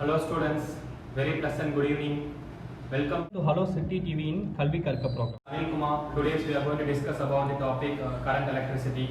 Hello students, very pleasant good evening. Welcome to Hello City TV in Kalvi Karka program. Anil Kumar, today we are going to discuss about the topic current electricity.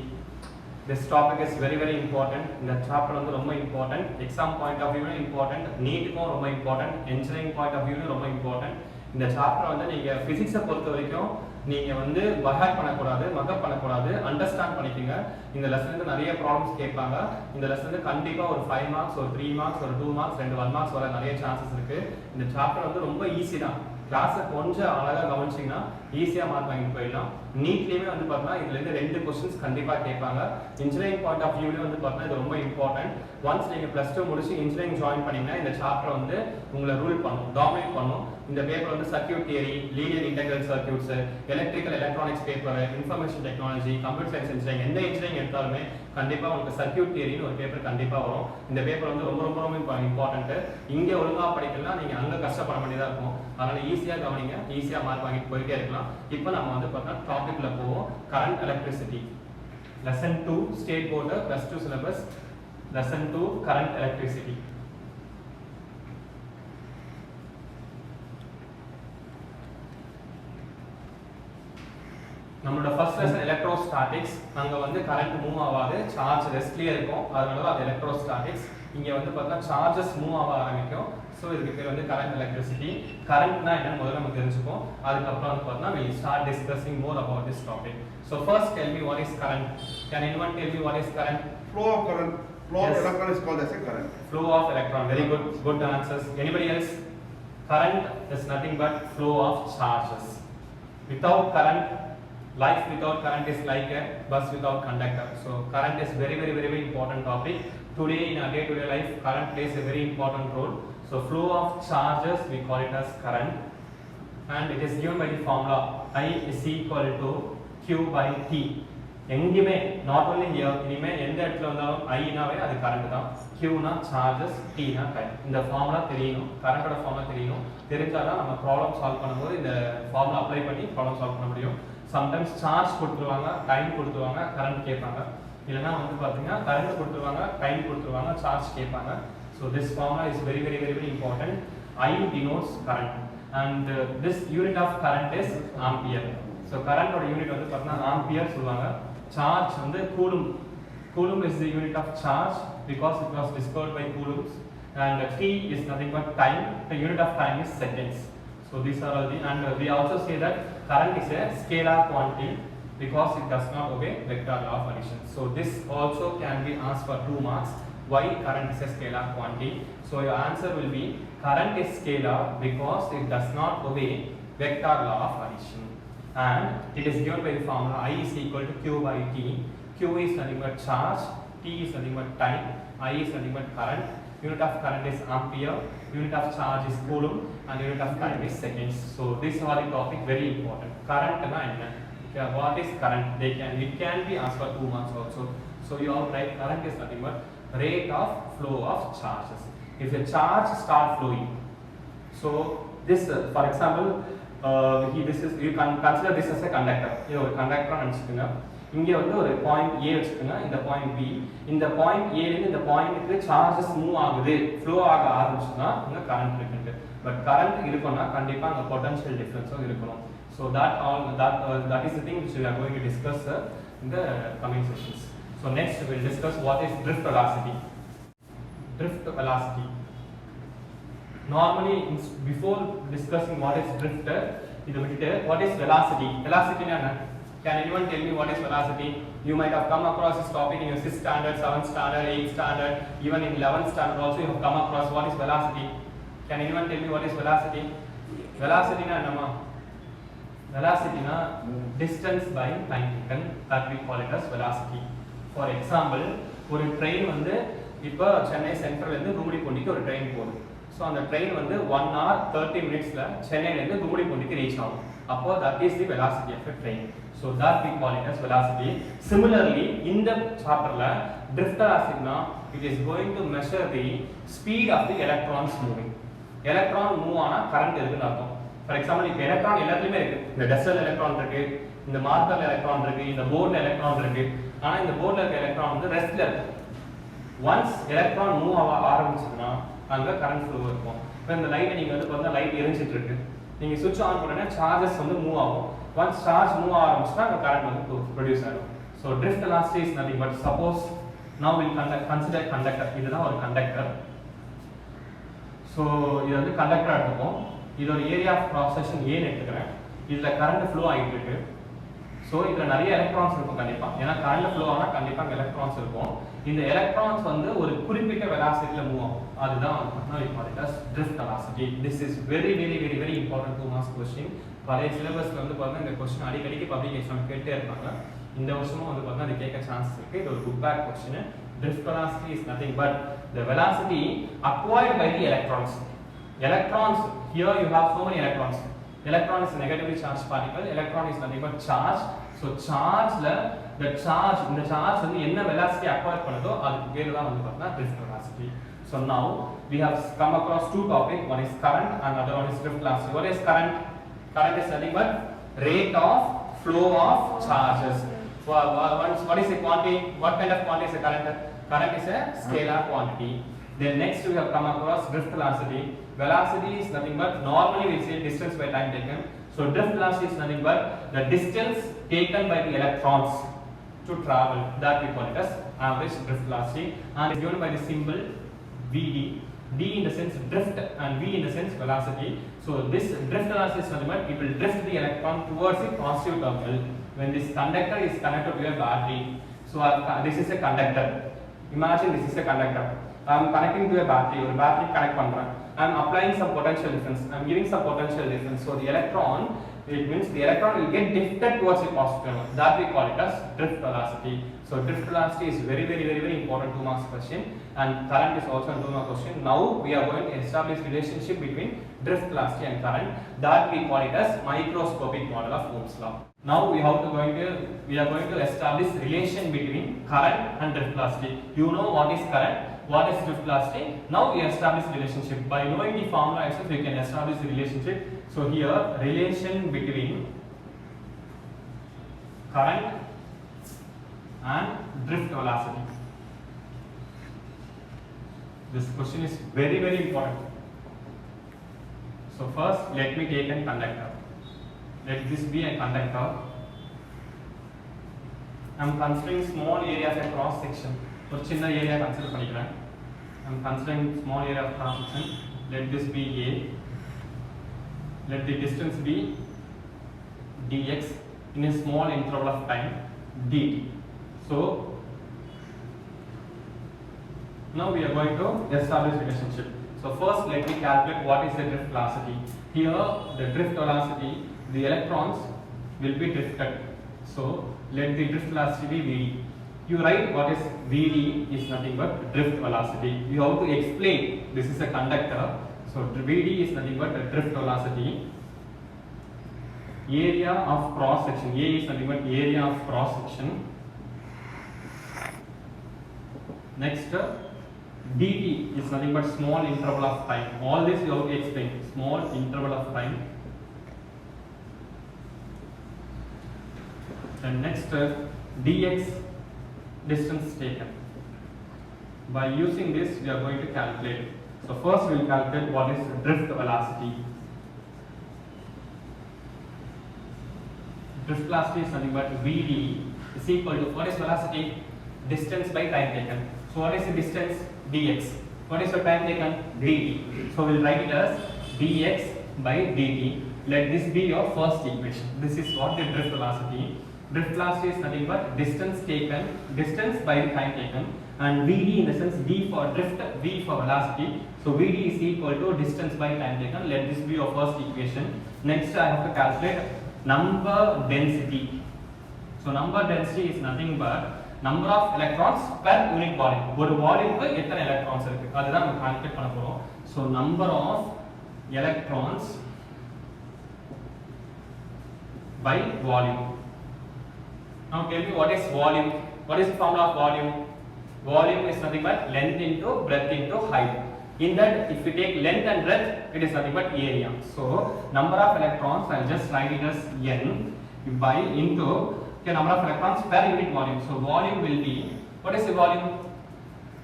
This topic is very important. இந்த chapter வந்து ரொம்ப important. Exam point of view important, NEET-க்கும் ரொம்ப important, engineering point of view ரொம்ப important. இந்த chapter வந்து நீங்க physics-ஐ பொறுத்த வரைக்கும் நீங்க வந்து பைஹார்ட் பண்ணக்கூடாது, மக்கப் பண்ணக்கூடாது, அண்டர்ஸ்டாண்ட் பண்ணிக்கங்க. இந்த லெசன்ல நிறைய ப்ராப்ளம்ஸ் கேட்பாங்க. இந்த லெசன்ல கண்டிப்பா ஒரு 5 மார்க்ஸ், ஒரு 3 மார்க்ஸ், ஒரு 2 மார்க்ஸ், 1 மார்க்ஸ் வர நிறைய சான்சஸ் இருக்கு. இந்த சாப்டர் வந்து ரொம்ப ஈஸி தான். கிளாஸை கொஞ்சம் அழகா கவனிச்சிங்கன்னா ஈஸியா மார்க் வாங்கிட்டு போயிடலாம். நீட்லயுமே வந்து பார்த்தீங்கன்னா இதுல இருந்து 2 क्वेश्चंस கண்டிப்பா கேட்பாங்க. இன்ஜினியரிங் பாயிண்ட் ஆஃப் வியூல வந்து பார்த்தீங்கன்னா இது ரொம்ப இம்பார்ட்டன்ட். ஒன்ஸ் நீங்க +2 முடிச்சு இன்ஜினியரிங் ஜாயின் பண்ணீங்கன்னா இந்த சாப்டர் வந்து உங்களை ரூல் பண்ணும், டாமினேட் பண்ணும். இந்த பேப்பர் வந்து circuit theory, linear integral circuits, electrical electronics paper, information technology, computer science engineering, எந்த இன்ஜினியரிங் எடுத்தாலுமே கண்டிப்பா உங்களுக்கு சர்க்யூட் தியரின்னு ஒரு பேப்பர் கண்டிப்பா வரும். இந்த பேப்பர் வந்து ரொம்ப இம்பார்ட்டன்ட். இங்க ஒழுங்கா படிக்கலாம், நீங்க அங்க கஷ்டப்பட வேண்டியதா இருக்கும். அதனால ஈஸியா கவனிங்க, ஈஸியா மார்க் வாங்கிட்டு போயிட்டே இருக்கலாம். இப்போ நம்ம வந்து பார்த்தா டாபிக்ல போவோம். Current electricity lesson 2 state board +2 syllabus lesson 2 current electricity. நம்மளோட ஃபர்ஸ்ட் லெசன் எலக்ட்ரோஸ்டாட்டிக்ஸ். அங்க வந்து கரண்ட் மூவ் ஆகாது, சார்ஜ் ரெஸ்ட்லயே இருக்கும். அதனால தான் அது எலக்ட்ரோஸ்டாட்டிக்ஸ். இங்க வந்து பார்த்தா சார்ஜஸ் மூவ் ஆக ஆரம்பிக்கும். சோ இதுக்கு பேர் வந்து கரண்ட் எலக்ட்ரிசிட்டி. கரண்ட்னா என்னன்னு முதல்ல நம்ம தெரிஞ்சுப்போம். அதுக்கு அப்புறம் வந்து பார்த்தா we start discussing more about this topic. So first tell me what is current. Can anyone tell me what is current? Flow of current. Flow of electron is called as a current. Flow of electron. Very good answers. Anybody else? Current is nothing but flow of charges. Without current, life without current is like a bus without conductor. So current is very important topic. Today in our day-to-day life, current plays a very important role. So flow of charges we call it as current, and it is given by the formula I is equal to Q by T. எங்கேயுமே not only here, இனிமே எந்த இடத்துல வந்தாலும் I னாவே அது current தான், Q னா charges, T னா time. இந்த ஃபார்முலா தெரியணும், கரண்டோட ஃபார்முலா தெரியணும். தெரிஞ்சாதான் நம்ம ப்ராப்ளம் சால்வ் பண்ணும்போது இந்த ஃபார்முலா அப்ளை பண்ணி ப்ராப்ளம் சால்வ் பண்ண முடியும். சம்டைம்ஸ் சார்ஜ் கொடுத்துருவாங்க, டைம் கொடுத்துருவாங்க, கரண்ட் கேட்பாங்க. இல்லைன்னா வந்து பார்த்தீங்கன்னா கரண்ட் கொடுத்துருவாங்க, டைம் கொடுத்துருவாங்க, சார்ஜ் கேட்பாங்க. So this formula is very important. I denotes current, and this unit of current is ampere. So current oda unit வந்து பார்த்தீங்கன்னா ampere சொல்லுவாங்க. Charge வந்து coulomb. Coulomb is the unit of charge because it was discovered by coulombs, and T is nothing but time. The unit of time is seconds. So these are all the, and we also say that current is a scalar quantity because it does not obey vector law of addition. So this also can be asked for 2 marks. Why current is a scalar quantity? So your answer will be current is scalar because it does not obey vector law of addition, and it is given by the formula I is equal to Q by T. Q is nothing but charge, T is nothing but time, I is nothing but current. Unit of current is ampere, unit of charge is coulomb, and unit of time is seconds. So this are the topic very important. Current na enna? What is current? It can be asked for 2 marks also. So you all write current is nothing but rate of flow of charges. If a charge start flowing, so this for example this is, you can consider this as a conductor. இது ஒரு கண்டக்டரா நினைச்சுக்கங்க. இங்க வந்து ஒரு point A வச்சுக்கங்க, இந்த point B. இந்த point A ல இருந்து இந்த பாயிண்ட்க்கு சார்ஜஸ் மூவ் ஆகுது, ஃப்ளோ ஆக ஆரம்பிச்சுனா அங்க கரண்ட் இருக்கு. பட் கரண்ட் இருக்குன்னா கண்டிப்பா அங்க பொட்டன்ஷியல் டிஃபரன்ஸும் இருக்கணும். So that is the thing which we are going to discuss in the coming sessions. So next we will discuss what is drift velocity. Drift velocity. Normally before discussing what is drift, what is velocity? Velocity na? Can anyone tell me what is velocity? You might have come across this topic in your 6th standard, 7th standard, 8th standard, even in 11th standard also you have come across what is velocity. Can anyone tell me what is velocity? Velocity na nama? Velocity na distance by time taken, that we call it as velocity. For example, ஒரு train வந்து இப்போ Chennai central இருந்து கும்மிடிப்பூண்டிக்கு ஒரு train போகுது. So அந்த train வந்து 1 hour 30 minutesல சென்னையிலேருந்து கும்மிடிப்பூண்டிக்கு reach ஆகும். அப்போ that is the velocity of a train. So that we call it as velocity. Similarly, இந்த சாப்டர்ல drift velocity னா it is going to measure the speed of the electrons moving. Electron move ஆனா current இருக்குன்னு அர்த்தம். For example இப்போ electron எல்லாத்துலயுமே இருக்கு. இந்த டெஸ்டல் எலக்ட்ரான் இருக்கு, இந்த மார்க்கர் எலக்ட்ரான் இருக்கு, இந்த போர்ட்ல எலக்ட்ரான் இருக்கு. ஆனா இந்த போர்ட்ல இருக்க எலக்ட்ரான் வந்து ரெஸ்ட்ல இருக்கு. ஒன்ஸ் எலக்ட்ரான் மூவ் ஆக ஆரம்பிச்சதுன்னா அங்க கரண்ட் ஃப்ளோ இருக்கும். இப்போ இந்த லைட் நீங்க வந்து பார்த்தா லைட் எரிஞ்சிட்டு இருக்கு. நீங்க சுவிட்ச் ஆன் பண்ணா சார்ஜஸ் வந்து மூவ் ஆகும். once charge move ஆரம்பிச்சா அந்த கரண்ட் வந்து ப்ரொடியூஸ் ஆகும். so drift velocity is nothing but suppose now we'll consider conductor. இதுதான் ஒரு கண்டக்டர். so இது வந்து கண்டக்டர் எடுத்துப்போம். இதோட area of cross section A ன்னு எடுத்துக்கிறேன். இதுல கரண்ட் ஃப்ளோ ஆயிட்டு இருக்கு. so இதுல நிறைய எலக்ட்ரான்ஸ் இருக்கும் கண்டிப்பா. ஏன்னா கரண்ட் ஃப்ளோ ஆனா கண்டிப்பா எலக்ட்ரான்ஸ் இருக்கும். இந்த எலக்ட்ரான்ஸ் வந்து ஒரு குறிப்பிட்ட வெலாசிட்டில மூவ் ஆகும். அதுதான் வந்து we call it as drift velocity. this is very important 2 marks question. பழைய சிலபஸ்ல வந்து பார்த்தா இந்த क्वेश्चन அடிக்கடி பப்ளிகேஷன் கேட்டே இருப்பாங்க. இந்த வருஷமும் வந்து பார்த்தா அது கேட்க சான்ஸ் இருக்கு. இது ஒரு good back question. drift velocity is nothing but the velocity acquired by the electrons. Electrons, here you have so many electrons. Electron is a negatively charged particle. Electron is nothing but charge. So charge la the charge இந்த charge வந்து என்ன velocity acquire பண்ணுதோ அதுக்கு பேரு தான் வந்து பார்த்தா drift velocity. So now we have come across two topics. One is current and another one is drift velocity. What is current? Current is nothing but rate of flow of charges. What is a quantity? What kind of quantity is a current? Current is a scalar quantity. Then next we have come across drift velocity. Velocity is nothing but normally we say distance by time taken. So drift velocity is nothing but the distance taken by the electrons to travel. That we call it as average drift velocity, and is given by the symbol Vd. D in the sense drift and V in the sense velocity. So this drift velocity is nothing but it will drift the electron towards the positive terminal when this conductor is connected to a battery. So this is a conductor. Imagine this is a conductor. I am connecting to a battery. Or battery connect பண்றேன். I am applying some potential difference. I am giving some potential difference. So the electron, it means the electron will get drifted towards a positive terminal. That we call it as drift velocity. So drift velocity is very important 2 marks question, and current is also a 2 mark question. Now we are going to establish relationship between drift velocity and current. That we call it as microscopic model of Ohm's law. Now we are going to establish relation between current and drift velocity. You know what is current, what is drift velocity. Now we establish relationship. By knowing the formula itself we can establish the relationship. So here relation between current and drift velocity. This question is very important. So first let me take a conductor. Let this be a conductor. I am considering small area of a cross section. ஒரு சின்ன area consider பண்ணிக்கிறேன். I am considering small area of cross section. Let this be A. Let the distance be dx in a small interval of time dt. So now we are going to establish relationship. So first let me calculate what is the drift velocity. Here the drift velocity, the electrons will be drifted. So let the drift velocity be Vd. You write what is Vd is nothing but drift velocity. You have to explain this is a conductor. So Vd is nothing but drift velocity. Area of cross section. A is nothing but area of cross section. Next dt is nothing but small interval of time. All this you have to explain. Small interval of time. And next dx distance taken. By using this we are going to calculate. So first we will calculate what is drift velocity. Drift velocity is nothing but Vd is equal to what is velocity? Distance by time taken. So what is the distance? Dx. What is the time taken? Dt. So we will write it as dx by dt. Let this be your first equation. This is what the drift velocity. Drift velocity is nothing but distance taken, distance by the time taken, and Vd in the sense d for drift, v for velocity. So Vd is equal to distance by time taken. Let this be your first equation. Next I have to calculate number density. So number density is nothing but number of electrons per unit volume. ஒரு வால்யூம்க்கு எத்தனை electrons இருக்கு அதுதான் நம்ம calculate பண்ண போறோம். So number of electrons by volume. Now tell me what is volume? What is the formula of volume? Volume is nothing but length into breadth into height. In that if we take length and breadth it is nothing but area. So number of electrons I will just write it as n by into number of electrons per unit volume. So volume will be, what is the volume?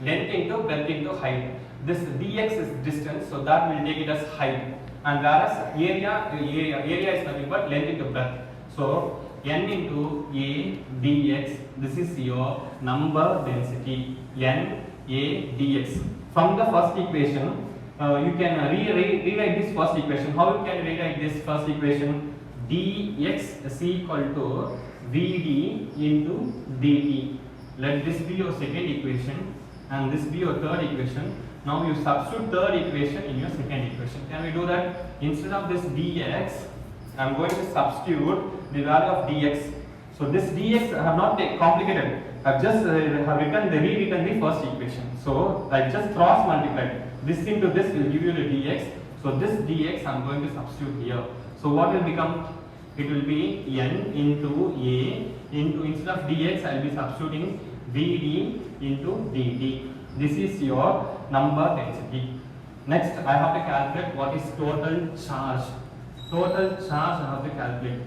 Length into breadth into height. this dx is distance, so that will take it as height. And whereas area is nothing but length into breadth. So n into a dx, this is your number density, n a dx. From the first equation, you can rewrite this first equation. How you can rewrite this first equation? Dx is equal to Vd into dt. Let this be your second equation and this be your third equation. Now you substitute third equation in your second equation. Can we do that? Instead of this dx, I am going to substitute the value of dx. So this dx I have not complicated. I have just rewritten the first equation. So I just cross multiplied. This into this will give you the dx. So this dx I am going to substitute here. So what will become? It will be n into a into, instead of dx I will be substituting vd into dt. This is your number density. Next I have to calculate what is total charge. Total charge I have to calculate.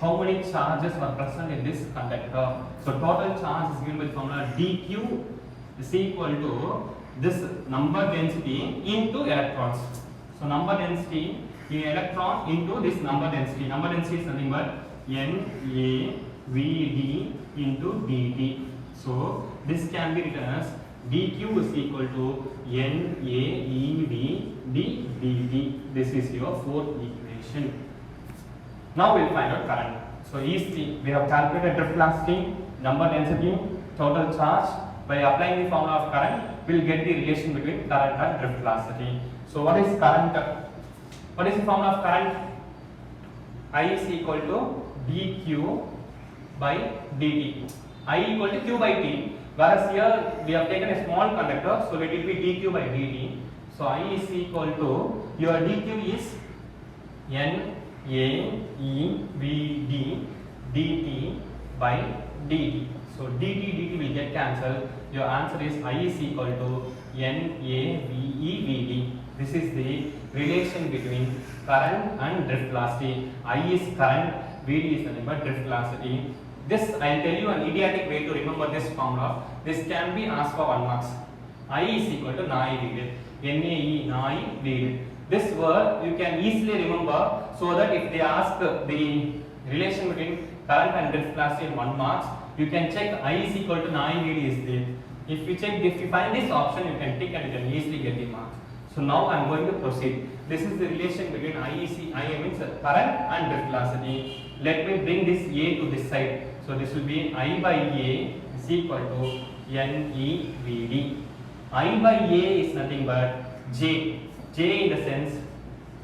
How many charges are present in this conductor? So total charge is given by the formula dq is equal to this number density into electrons. So number density in electron into this number density. Number density is nothing but NaVd into dt. So this can be written as dq is equal to NaEV dt. This is your fourth equation. Now we will find out current. So we have calculated drift velocity, number density, total charge. By applying the formula of current, we will get the relation between current and drift velocity. So what is current? What is the formula of current? I is equal to dq by dt. I equal to q by t. Whereas here we have taken a small conductor, so let it be dq by dt. So I is equal to, your dq is NaEVd dt by dt. So dt will get cancelled. Your answer is I is equal to NaVeVd. This is the relation between current and drift velocity. I is current, Vd is nothing but drift velocity. This I will tell you an idiotic way to remember this formula. This can be asked for 1 marks. I is equal to NaEVd. NaEVd. This word you can easily remember, so that if they ask the relation between current and drift velocity in 1 marks, you can check I is equal to NaEVd is there. If you find this option, you can tick and you can easily get the marks. So now I am going to proceed. This is the relation between I means current and drift velocity. Let me bring this A to this side. So this will be I by A is equal to NeVd. I by A is nothing but J. J in the sense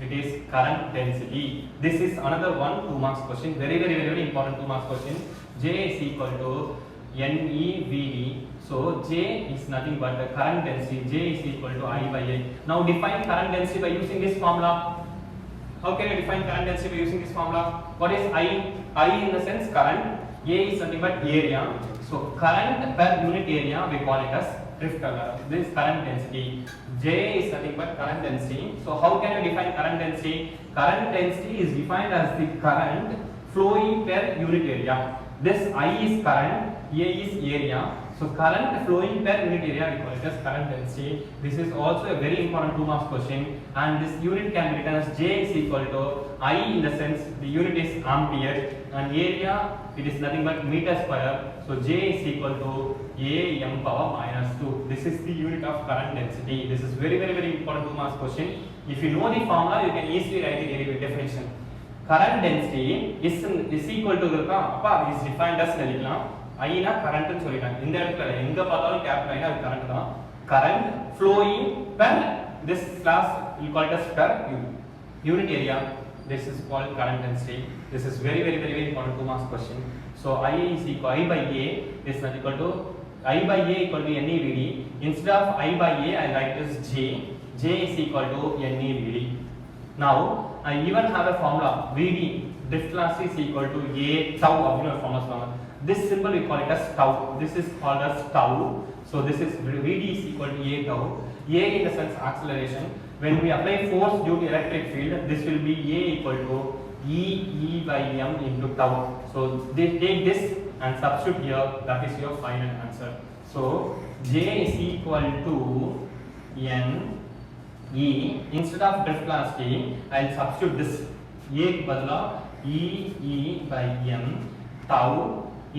it is current density. This is another 2 marks question. Very important 2 marks question. J is equal to NeVd. So J is nothing but the current density. J is equal to I by A. Now define current density by using this formula. How can you define current density by using this formula? What is I? I in the sense current. A is nothing but area. So current per unit area we call it as drift. This is current density. J is nothing but current density. So how can you define current density? Current density is defined as the current flowing per unit area. This I is current, A is area. So current flowing per unit area we call it as current density. This is also a very important 2 marks question, and this unit can be written as J is equal to I in the sense the unit is ampere, and area it is nothing but meter square. So J is equal to AM power minus 2. This is the unit of current density. This is very important 2 marks question. If you know the formula, you can easily write the derivative definition. Current density is equal to is defined as I na current னு சொல்லிட்டாங்க. இந்த இடத்துல எங்க பார்த்தாலும் capital Aina அது current தான். Current flowing per this class we call it as per unit area. This is called current density. This is very important 2 marks question. So I is equal I by A is not equal to I by A equal to NeVd. Instead of I by A I write this J. J is equal to NeVd. Now I even have a formula Vd drift velocity is equal to A tau அப்படின ஒரு formula சொல்லுவாங்க. This symbol we call it as tau. This is called as tau. So this is Vd is equal to A tau. A in the sense acceleration. When we apply force due to electric field, this will be A equal to E by m into tau. So they take this and substitute here. That is your final answer. So J is equal to N E, instead of drift velocity, I'll substitute this. A க்கு பதிலா E by m tau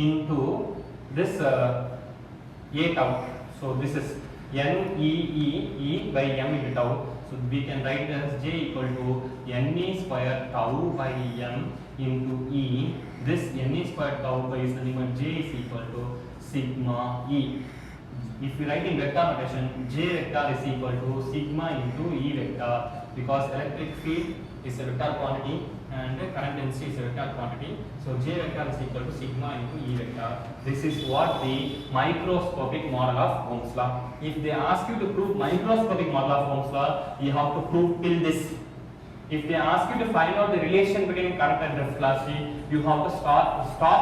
into this A tau. So this is n E by m into tau. So we can write it as J equal to ne square tau by m into E. This ne square tau by is nothing but J is equal to sigma E. If we write in vector notation, J vector is equal to sigma into E vector, because electric field is a vector quantity and current density is a vector quantity. So J vector is equal to sigma into E vector. This is what the microscopic model of Ohm's law. If they ask you to prove microscopic model of Ohm's law, you have to prove till this. If they ask you to find out the relation between current and drift velocity, you have to stop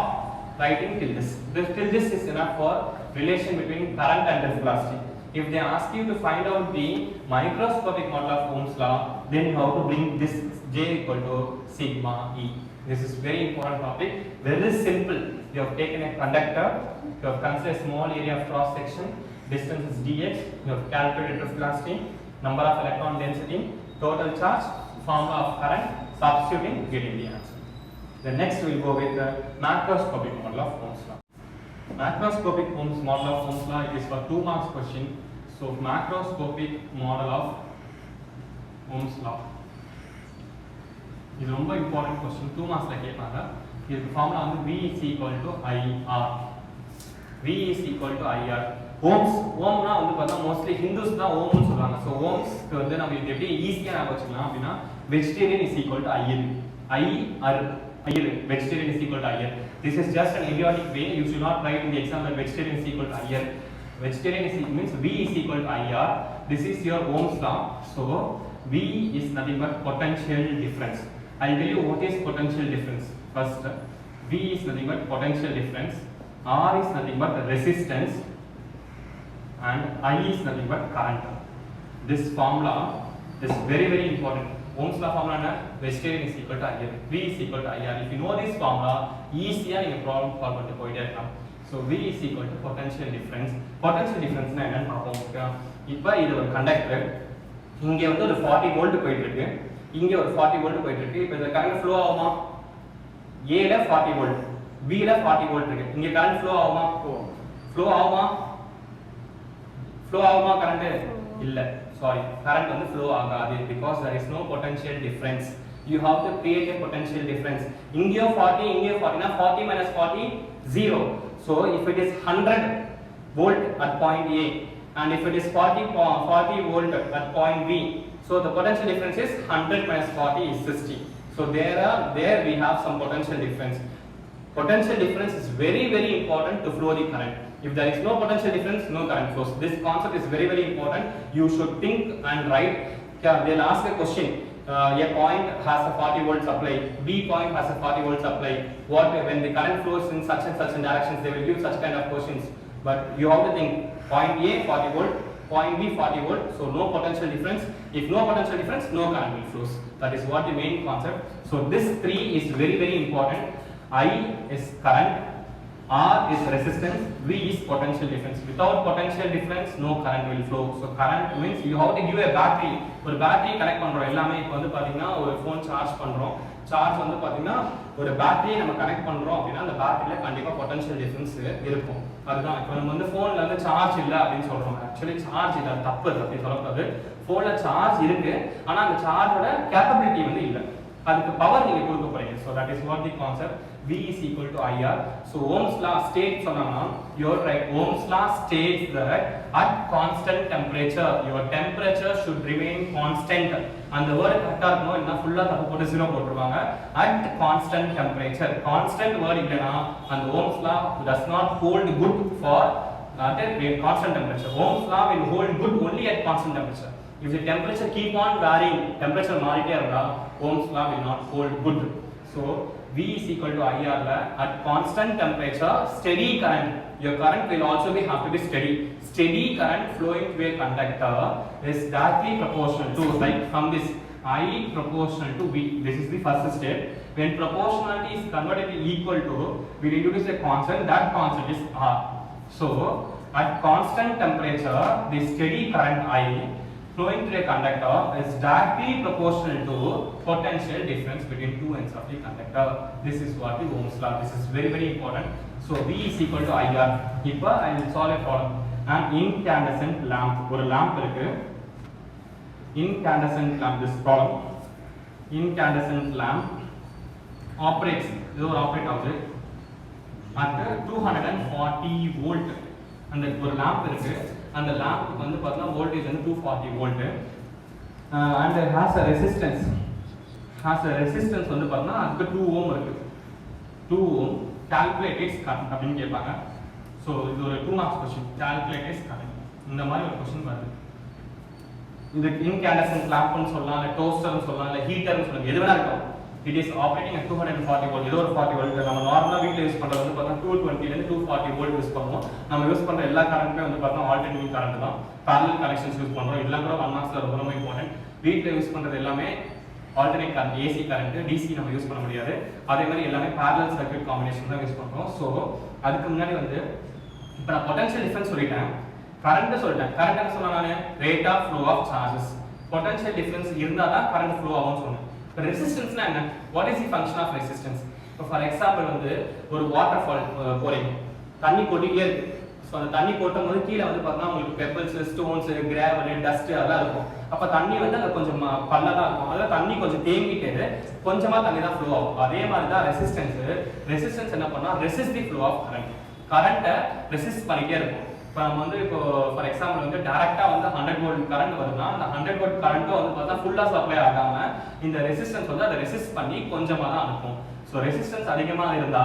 writing till this. Till this is enough for relation between current and drift velocity. If they ask you to find out the microscopic model of Ohm's law, then you have to bring this J equal to sigma E. This is very important topic. Very simple. You have taken a conductor, you have considered a small area of cross section, distance is dx, you have calculated drift velocity, number of electron density, total charge, formula of current, substituting, getting the answer. The next we will go with the macroscopic model of Ohm's law. Macroscopic Ohm's model of Ohm's law, it is for 2 marks question. So macroscopic model of Ohm's law. இது ரொம்ப important question 2 மார்க்ஸ்ல கேட்பாங்க. இதுக்கு formula வந்து V is equal to IR. V is equal to IR. ஓம்னா வந்து பார்த்தா mostly Hindus தான் ஓம்னு சொல்றாங்க. So ஓம்ஸ்க்கு வந்து நம்ம இது எப்படி ஈஸியாக ஞாபகம் வச்சுக்கலாம் அப்படின்னா vegetarian is equal to IL. Vegetarian is equal to IR. This is just an idiotic way. You should not write in the exam that vegetarian is equal to IR. Vegetarian means V is equal to IR. This is your Ohm's law. So V is nothing but potential difference. I will tell you what is potential difference. First, V is nothing but potential difference. R is nothing but resistance, and I is nothing but current. This formula is very important. Ohm's law formula vegetarian is equal to IR. V is equal to IR. If you know this formula, easier you problem solve பண்ணிட்டு போயிட்டே இருக்கலாம். So V is equal to potential difference. Potential difference னா என்னன்னு பார்ப்போம். இப்போ இது ஒரு conductor. இங்க வந்து ஒரு 40 வோல்ட் போயிட்டு இருக்கு. இங்க ஒரு 40 வோல்ட் போயிட்டு இருக்கு. இப்போ இந்த கரண்ட் ஃப்ளோ ஆகுமா? A ல 40 வோல்ட், B ல 40 வோல்ட் இருக்கு. இங்க கரண்ட் ஃப்ளோ ஆகுமா? ஃப்ளோ ஆகுமா? ஃப்ளோ ஆகுமா கரண்ட்? இல்ல. Sorry, current வந்து flow ஆகாது because there is no potential difference. You have to create a potential difference. இங்கே 40 இங்கே 40 னா 40 minus 40 0. So if it is 100 volt at point A and if it is 40 volt at point B, so the potential difference is 100 minus 40 is 60. So there we have some potential difference. Potential difference is very important to flow the current. If there is no potential difference, no current flows. This concept is very important. You should think and write. They'll ask a question. A point has a 40 volt supply. B point has a 40 volt supply. What when the current flows in such and such directions? They will give such kind of questions. But you have to think. Point A 40 volt. Point B 40 volt. So no potential difference. If no potential difference, no current will flows. That is what the main concept. So this 3 is very important. I is current. R is resistance, V is potential difference. Without potential difference, no current will flow. So current means you have to give a battery. ஒரு battery connect பண்றோம். எல்லாமே இப்போ வந்து பாத்தீங்கன்னா ஒரு phone charge பண்றோம். Charge வந்து பாத்தீங்கன்னா ஒரு பேட்டரியை நம்ம கனெக்ட் பண்றோம் அப்படின்னா அந்த பேட்டரியில கண்டிப்பா பொட்டன்ஷியல் டிஃபரன்ஸ் இருக்கும். அதுதான் இப்போ நம்ம வந்து போன்ல வந்து சார்ஜ் இல்ல அப்படின்னு சொல்றோம். ஆக்சுவலி சார்ஜ் இல்ல, தப்பு அப்படி சொல்லக்கூடாது. போன்ல சார்ஜ் இருக்கு, ஆனா அந்த சார்ஜோட கேப்பபிலிட்டி வந்து இல்ல. அதுக்கு பவர் நீங்க கொடுக்க போறீங்க. So that is what the concept. V is equal to IR. So Ohm's law states சொன்னாங்கன்னா you're right. Ohm's law states that at constant temperature your temperature should remain constant. அந்த word கரெக்ட்டா இருக்கணும், இல்லனா ஃபுல்லா தப்பு போட்டு 0 போட்டுருவாங்க. At constant temperature. Constant word இல்லனா அந்த Ohm's law does not hold good for at constant temperature. Ohm's law will hold good only at constant temperature. If the temperature keep on varying, temperature மாறிட்டே இருந்தா Ohm's law will not hold good. So V is equal to IR la at constant temperature steady current, your current will also have to be steady. Steady current flowing through a conductor is directly proportional to, like from this I proportional to V. This is the first step. When proportionality is converted to equal to, we introduce a constant. That constant is R. So at constant temperature the steady current I flowing through a conductor is directly proportional to potential difference between two ends of the conductor. This is what the Ohm's law. This is very very important. So V is equal to IR. இப்போ I will solve a problem. An incandescent lamp, ஒரு lamp இருக்கு. Incandescent lamp, this problem. Incandescent lamp operates, இது ஒரு operate ஆகுது at 240 volt. அந்த ஒரு lamp இருக்கு. அந்த lamp வந்து பார்த்தா voltage வந்து 240 volt and it has a resistance வந்து பார்த்தா அதுக்கு 2 ohm இருக்கு. 2 ohm calculate its current அப்படினு கேட்பாங்க. சோ இது ஒரு 2 marks question. calculate its current இந்த மாதிரி ஒரு क्वेश्चन வருது. இது incandescent lamp னு சொல்லலாம், இல்ல toaster னு சொல்லலாம், இல்ல heater னு சொல்லலாம், எது வேணா இருக்கும். It is operating at 240 volt. இது ஒரு 40 volt. நம்ம நார்மலா வீட்ல யூஸ் பண்றது வந்து பார்த்தா 220 ல இருந்து 240 volt யூஸ் பண்ணுவோம். நம்ம யூஸ் பண்ற எல்லா கரண்ட்மே வந்து பார்த்தா ஆல்டர்னேட்டிங் கரண்ட் தான். parallel connections யூஸ் பண்றோம். இதெல்லாம் கூட 1 மார்க்ஸ்ல ரொம்ப இம்பார்ட்டன்ட். வீட்ல யூஸ் பண்றது எல்லாமே alternate current, AC current, DC நம்ம யூஸ் பண்ண முடியாது. அதே மாதிரி எல்லாமே parallel circuit combination தான் யூஸ் பண்றோம். சோ அதுக்கு முன்னாடி வந்து இப்போ நான் பொட்டன்ஷியல் டிஃபரன்ஸ் சொல்லிட்டேன், கரண்ட் சொல்லிட்டேன். கரண்ட் என்ன சொன்னா நானு rate of flow of charges. Potential difference இருந்தா தான் கரண்ட் ஃப்ளோ ஆகும்னு சொன்னேன். இப்போ ரெசிஸ்டன்ஸ்னா என்ன? What is the function of resistance? இப்போ ஃபார் எக்ஸாம்பிள் வந்து ஒரு வாட்டர் ஃபால் போறீங்க, தண்ணி கொட்டிட்டே இருக்கு. ஸோ அந்த தண்ணி கொட்டும்போது கீழே வந்து பார்த்தீங்கன்னா உங்களுக்கு பெப்பிள்ஸ், ஸ்டோன்ஸ், கிராவல், டஸ்ட் அதெல்லாம் இருக்கும். அப்போ தண்ணி வந்து அங்கே கொஞ்சம் பல்லதான் இருக்கும். அதில் தண்ணி கொஞ்சம் தேங்கிட்டு கொஞ்சமாக தண்ணி தான் ஃப்ளோ ஆகும். அதே மாதிரி தான் ரெசிஸ்டன்ஸ் என்ன பண்ணா resist the flow of current. கரண்ட்டை ரெசிஸ்ட் பண்ணிட்டே இருக்கும். இப்போ நம்ம வந்து இப்போ ஃபார் எக்ஸாம்பிள் வந்து டைரக்டா வந்து 100 வோல்ட் கரண்ட் வருதுன்னா அந்த 100 வோல்ட் கரண்ட்டும் வந்து பார்த்தா ஃபுல்லா சப்ளை ஆகாம இந்த ரெசிஸ்டன்ஸ் வந்து அதை ரெசிஸ்ட் பண்ணி கொஞ்சமா தான் அனுப்பும். ஸோ ரெசிஸ்டன்ஸ் அதிகமாக இருந்தா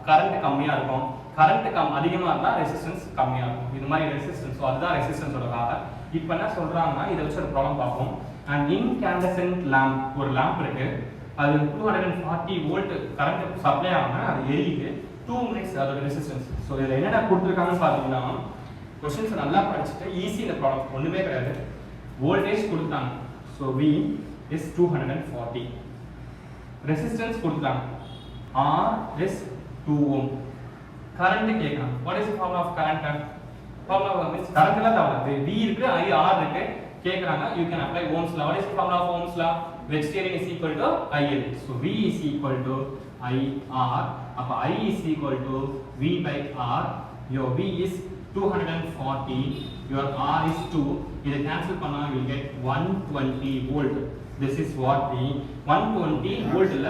கரண்ட் கம்மியா இருக்கும், கரண்ட் அதிகமா இருந்தா ரெசிஸ்டன்ஸ் கம்மியா இருக்கும். இது மாதிரி ரெசிஸ்டன்ஸ். ஸோ அதுதான் ரெசிஸ்டன்ஸோட வேலை. இப்போ என்ன சொல்றாங்கன்னா இதை வச்சு ஒரு ப்ராப்ளம் பார்ப்போம். அண்ட் இன்கேண்டசன்ட் லேம்ப், ஒரு லேம்ப் இருக்கு, அது 240 வோல்ட் கரண்ட் சப்ளை ஆகாம அது எரியுது. 2 மினிட்ஸ் அதோட ரெசிஸ்டன்ஸ். ஸோ இதில் என்னென்ன கொடுத்துருக்காங்கன்னு பார்த்தீங்கன்னா क्वेश्चंस நல்லா படிச்சிட்டு ஈஸி இந்த ப்ராப்ளம் ஒண்ணுமே கிடையாது. வோல்டேஜ் கொடுத்தாங்க. So V is 240. ரெசிஸ்டன்ஸ் கொடுத்தாங்க. R is 2 ohm. கரண்ட் கேக்குறாங்க. What is the formula of current? Formula means current எல்லாம் தேவை. V இருக்கு, IR இருக்கு கேக்குறாங்க. you can apply Ohm's law. What is the formula of Ohm's law? Vegetarian is equal to IL. So V is equal to IR. அப்ப I is equal to V by R. Your V is 240, your R is 2. இதை cancel பண்ணா you will get 120 volt. This is what the 120 volt இல்ல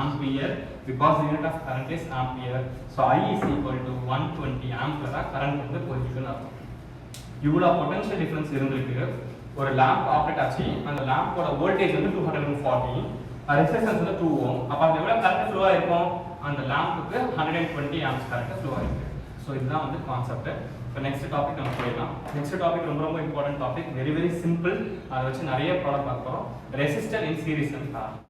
ampere, because the unit of current is ampere. So I is equal to 120 ampere தான் current வந்து போயிட்டுன்னு அர்த்தம். இவ்வளவு potential difference இருந்திருக்கு. ஒரு lamp operate ஆச்சு, அந்த லாம்போட வோல்டேஜ் வந்து 240, ரெசிஸ்டன்ஸ் வந்து 2 ohm. அப்ப அது எவ்வளவு கரண்ட் ஃப்ளோ ஆயிருக்கும்? அந்த லாம்புக்கு 120 amps கரண்ட் ஃப்ளோ ஆயிருக்கு. ஸோ இதுதான் வந்து கான்செப்ட். இப்போ நெக்ஸ்ட் டாபிக் நம்ம போயிடலாம். நெக்ஸ்ட் டாபிக் ரொம்ப ரொம்ப important topic, very very simple. அதை வச்சு நிறைய ப்ராப்ளம் பார்க்க போகிறோம். Resistor in series and parallel.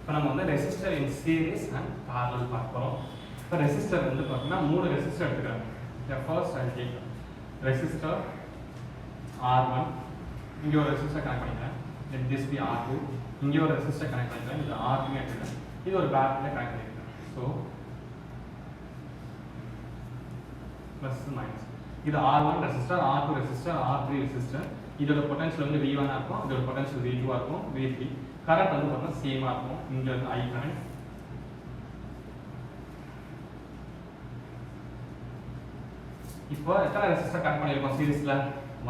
இப்போ நம்ம வந்து resistor in series and parallel பார்க்க போகிறோம். இப்போ ரெசிஸ்டர் வந்து பார்த்தீங்கன்னா 3 ரெசிஸ்டர் எடுத்துக்கிறாங்க. First I take resistor R1, இங்கே ஒரு ரெசிஸ்டர் கனெக்ட் பண்ணிக்கிறேன். லெட் திஸ் பி R2, இங்கே ஒரு ரெசிஸ்டர் கனெக்ட் பண்ணிக்கிறேன். இது R3 எடுத்துக்கிறேன். இது ஒரு பேட்டரியில் கனெக்ட் பண்ணிக்கிறேன். So plus minus. இது R1 resistor, R2 resistor, R3 resistor. இதோட பொட்டன்ஷியல் வந்து V1 இருக்கும், இதோட பொட்டன்ஷியல் V2 இருக்கும், V3. கரண்ட் வந்து பார்த்தீங்கன்னா சேமாக இருக்கும். இங்கே வந்து I கரண்ட். இப்போ எத்தனை ரெசிஸ்டர் கனெக்ட் பண்ணிருக்கோம் சீரிஸ்ல?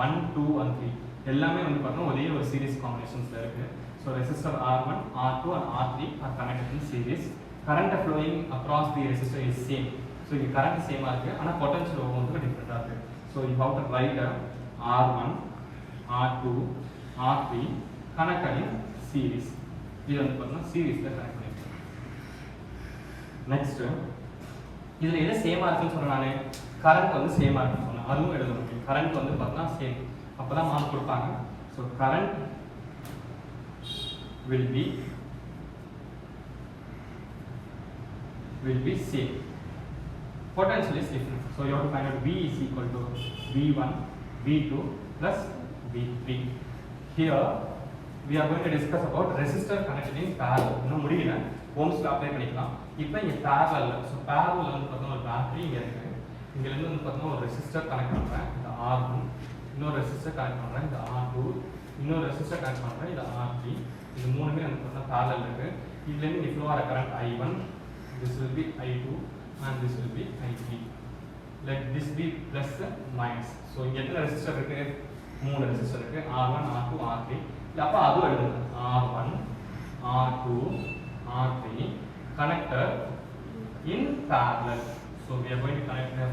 1 2 and 3 எல்லாமே வந்து பார்த்தீங்கன்னா ஒரே ஒரு சீரிஸ் காம்பினேஷன்ஸ்ல இருக்கு. So resistor R1, R2 and R3 are connected in series. Current flowing across the resistor is same. So இங்க கரண்ட் சேமா இருக்கு, ஆனா பொட்டன்ஷியல் ஒவ்வொன்றுக்கும் டிஃபரெண்டா இருக்கு. So you have to write R1, R2, R3 connected in series. இது வந்து பார்த்தீங்கன்னா சீரிஸ்ல connect பண்ணிருக்கோம். நெக்ஸ்ட் இதுல எது சேமா இருக்குன்னு சொன்னா நானே கரண்ட் வந்து சேமா இருக்குன்னு சொன்னேன். அதுவும் எழுதணும். கரண்ட் வந்து பார்த்தீங்கன்னா சேம், அப்பதான் மார்க் கொடுப்பாங்க. So current will be same. Potential is different. So you have to find out V is equal to V1, V2 plus V3. Here we are going to discuss about resistor connected in parallel. இன்னும் முடியல, ஓம்ஸ்ல apply பண்ணிக்கலாம். இப்போ இங்க parallel, so parallel வந்து பார்த்தா ஒரு battery இங்க இருக்கு. இங்க இருந்து வந்து பார்த்தா ஒரு ரெசிஸ்டர் கனெக்ட் பண்றேன், இந்த R1. இன்னொரு ரெசிஸ்டர் கனெக்ட் பண்றேன், இந்த R2. இன்னொரு ரெசிஸ்டர் கனெக்ட் பண்றேன், இந்த R3. இது மூணுமே வந்து பார்த்தா parallel இருக்கு. இதுல இருந்து இங்க flow ஆற current I1, this will be I2 and this will be I3. Let this be plus minus. So இங்க எத்தனை ரெசிஸ்டர் இருக்கு? மூணு ரெசிஸ்டர் இருக்கு, R1, R2, R3. இல்ல அப்ப அது எழுதுங்க, R1, R2, R3 connected in parallel. So we are going to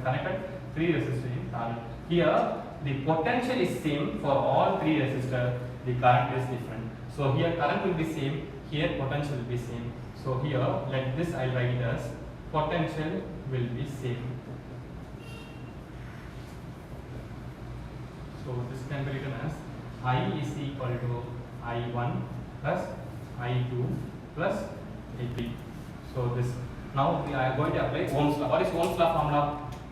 connected three resistors in parallel. Here the potential is same for all three resistors, the current is different. So here current will be same, here potential will be same. So here let this I write it as potential will be same. So this can be written as I is equal to I1 plus I2 plus I3. So this, now we are going to apply Ohm's law. What is Ohm's law formula?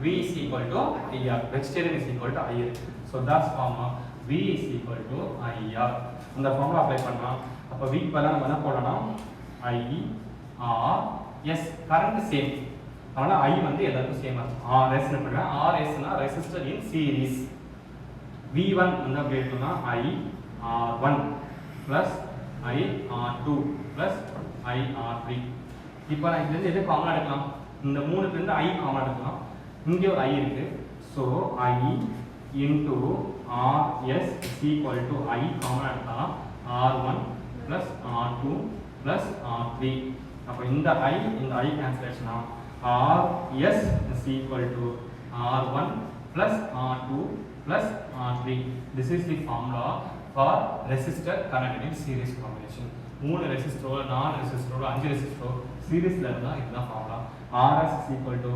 V is equal to IR. Vegetarian is equal to IR. So that's formula. V is equal to IR. இந்த formula apply பண்ணலாம். அப்ப V பதிலா நம்ம என்ன போடலாம்? I R S. current same. அதனால I வந்து எல்லாத்துக்கும் சேமா இருக்கும். RS னு போடுறேன். RS னா resistor in series. V1 வந்து அப்படி இருக்குன்னா I R1 plus I R2 plus I R3. இப்போ நான் இதுல எது காமனா எடுக்கலாம்? இந்த மூணுல இருந்து I காமனா எடுக்கலாம். இங்க ஒரு I இருக்கு. So I into RS is equal to I காமனா எடுக்கலாம். R1 plus R2 plus R3. அப்ப இந்த I cancel ஆச்சுனா RS is equal to R1 plus R2 plus R3. This is the formula for resistor connected in series combination. 3 resistor, 4 resistor, 5 resistor series la irundha idha formula. RS is equal to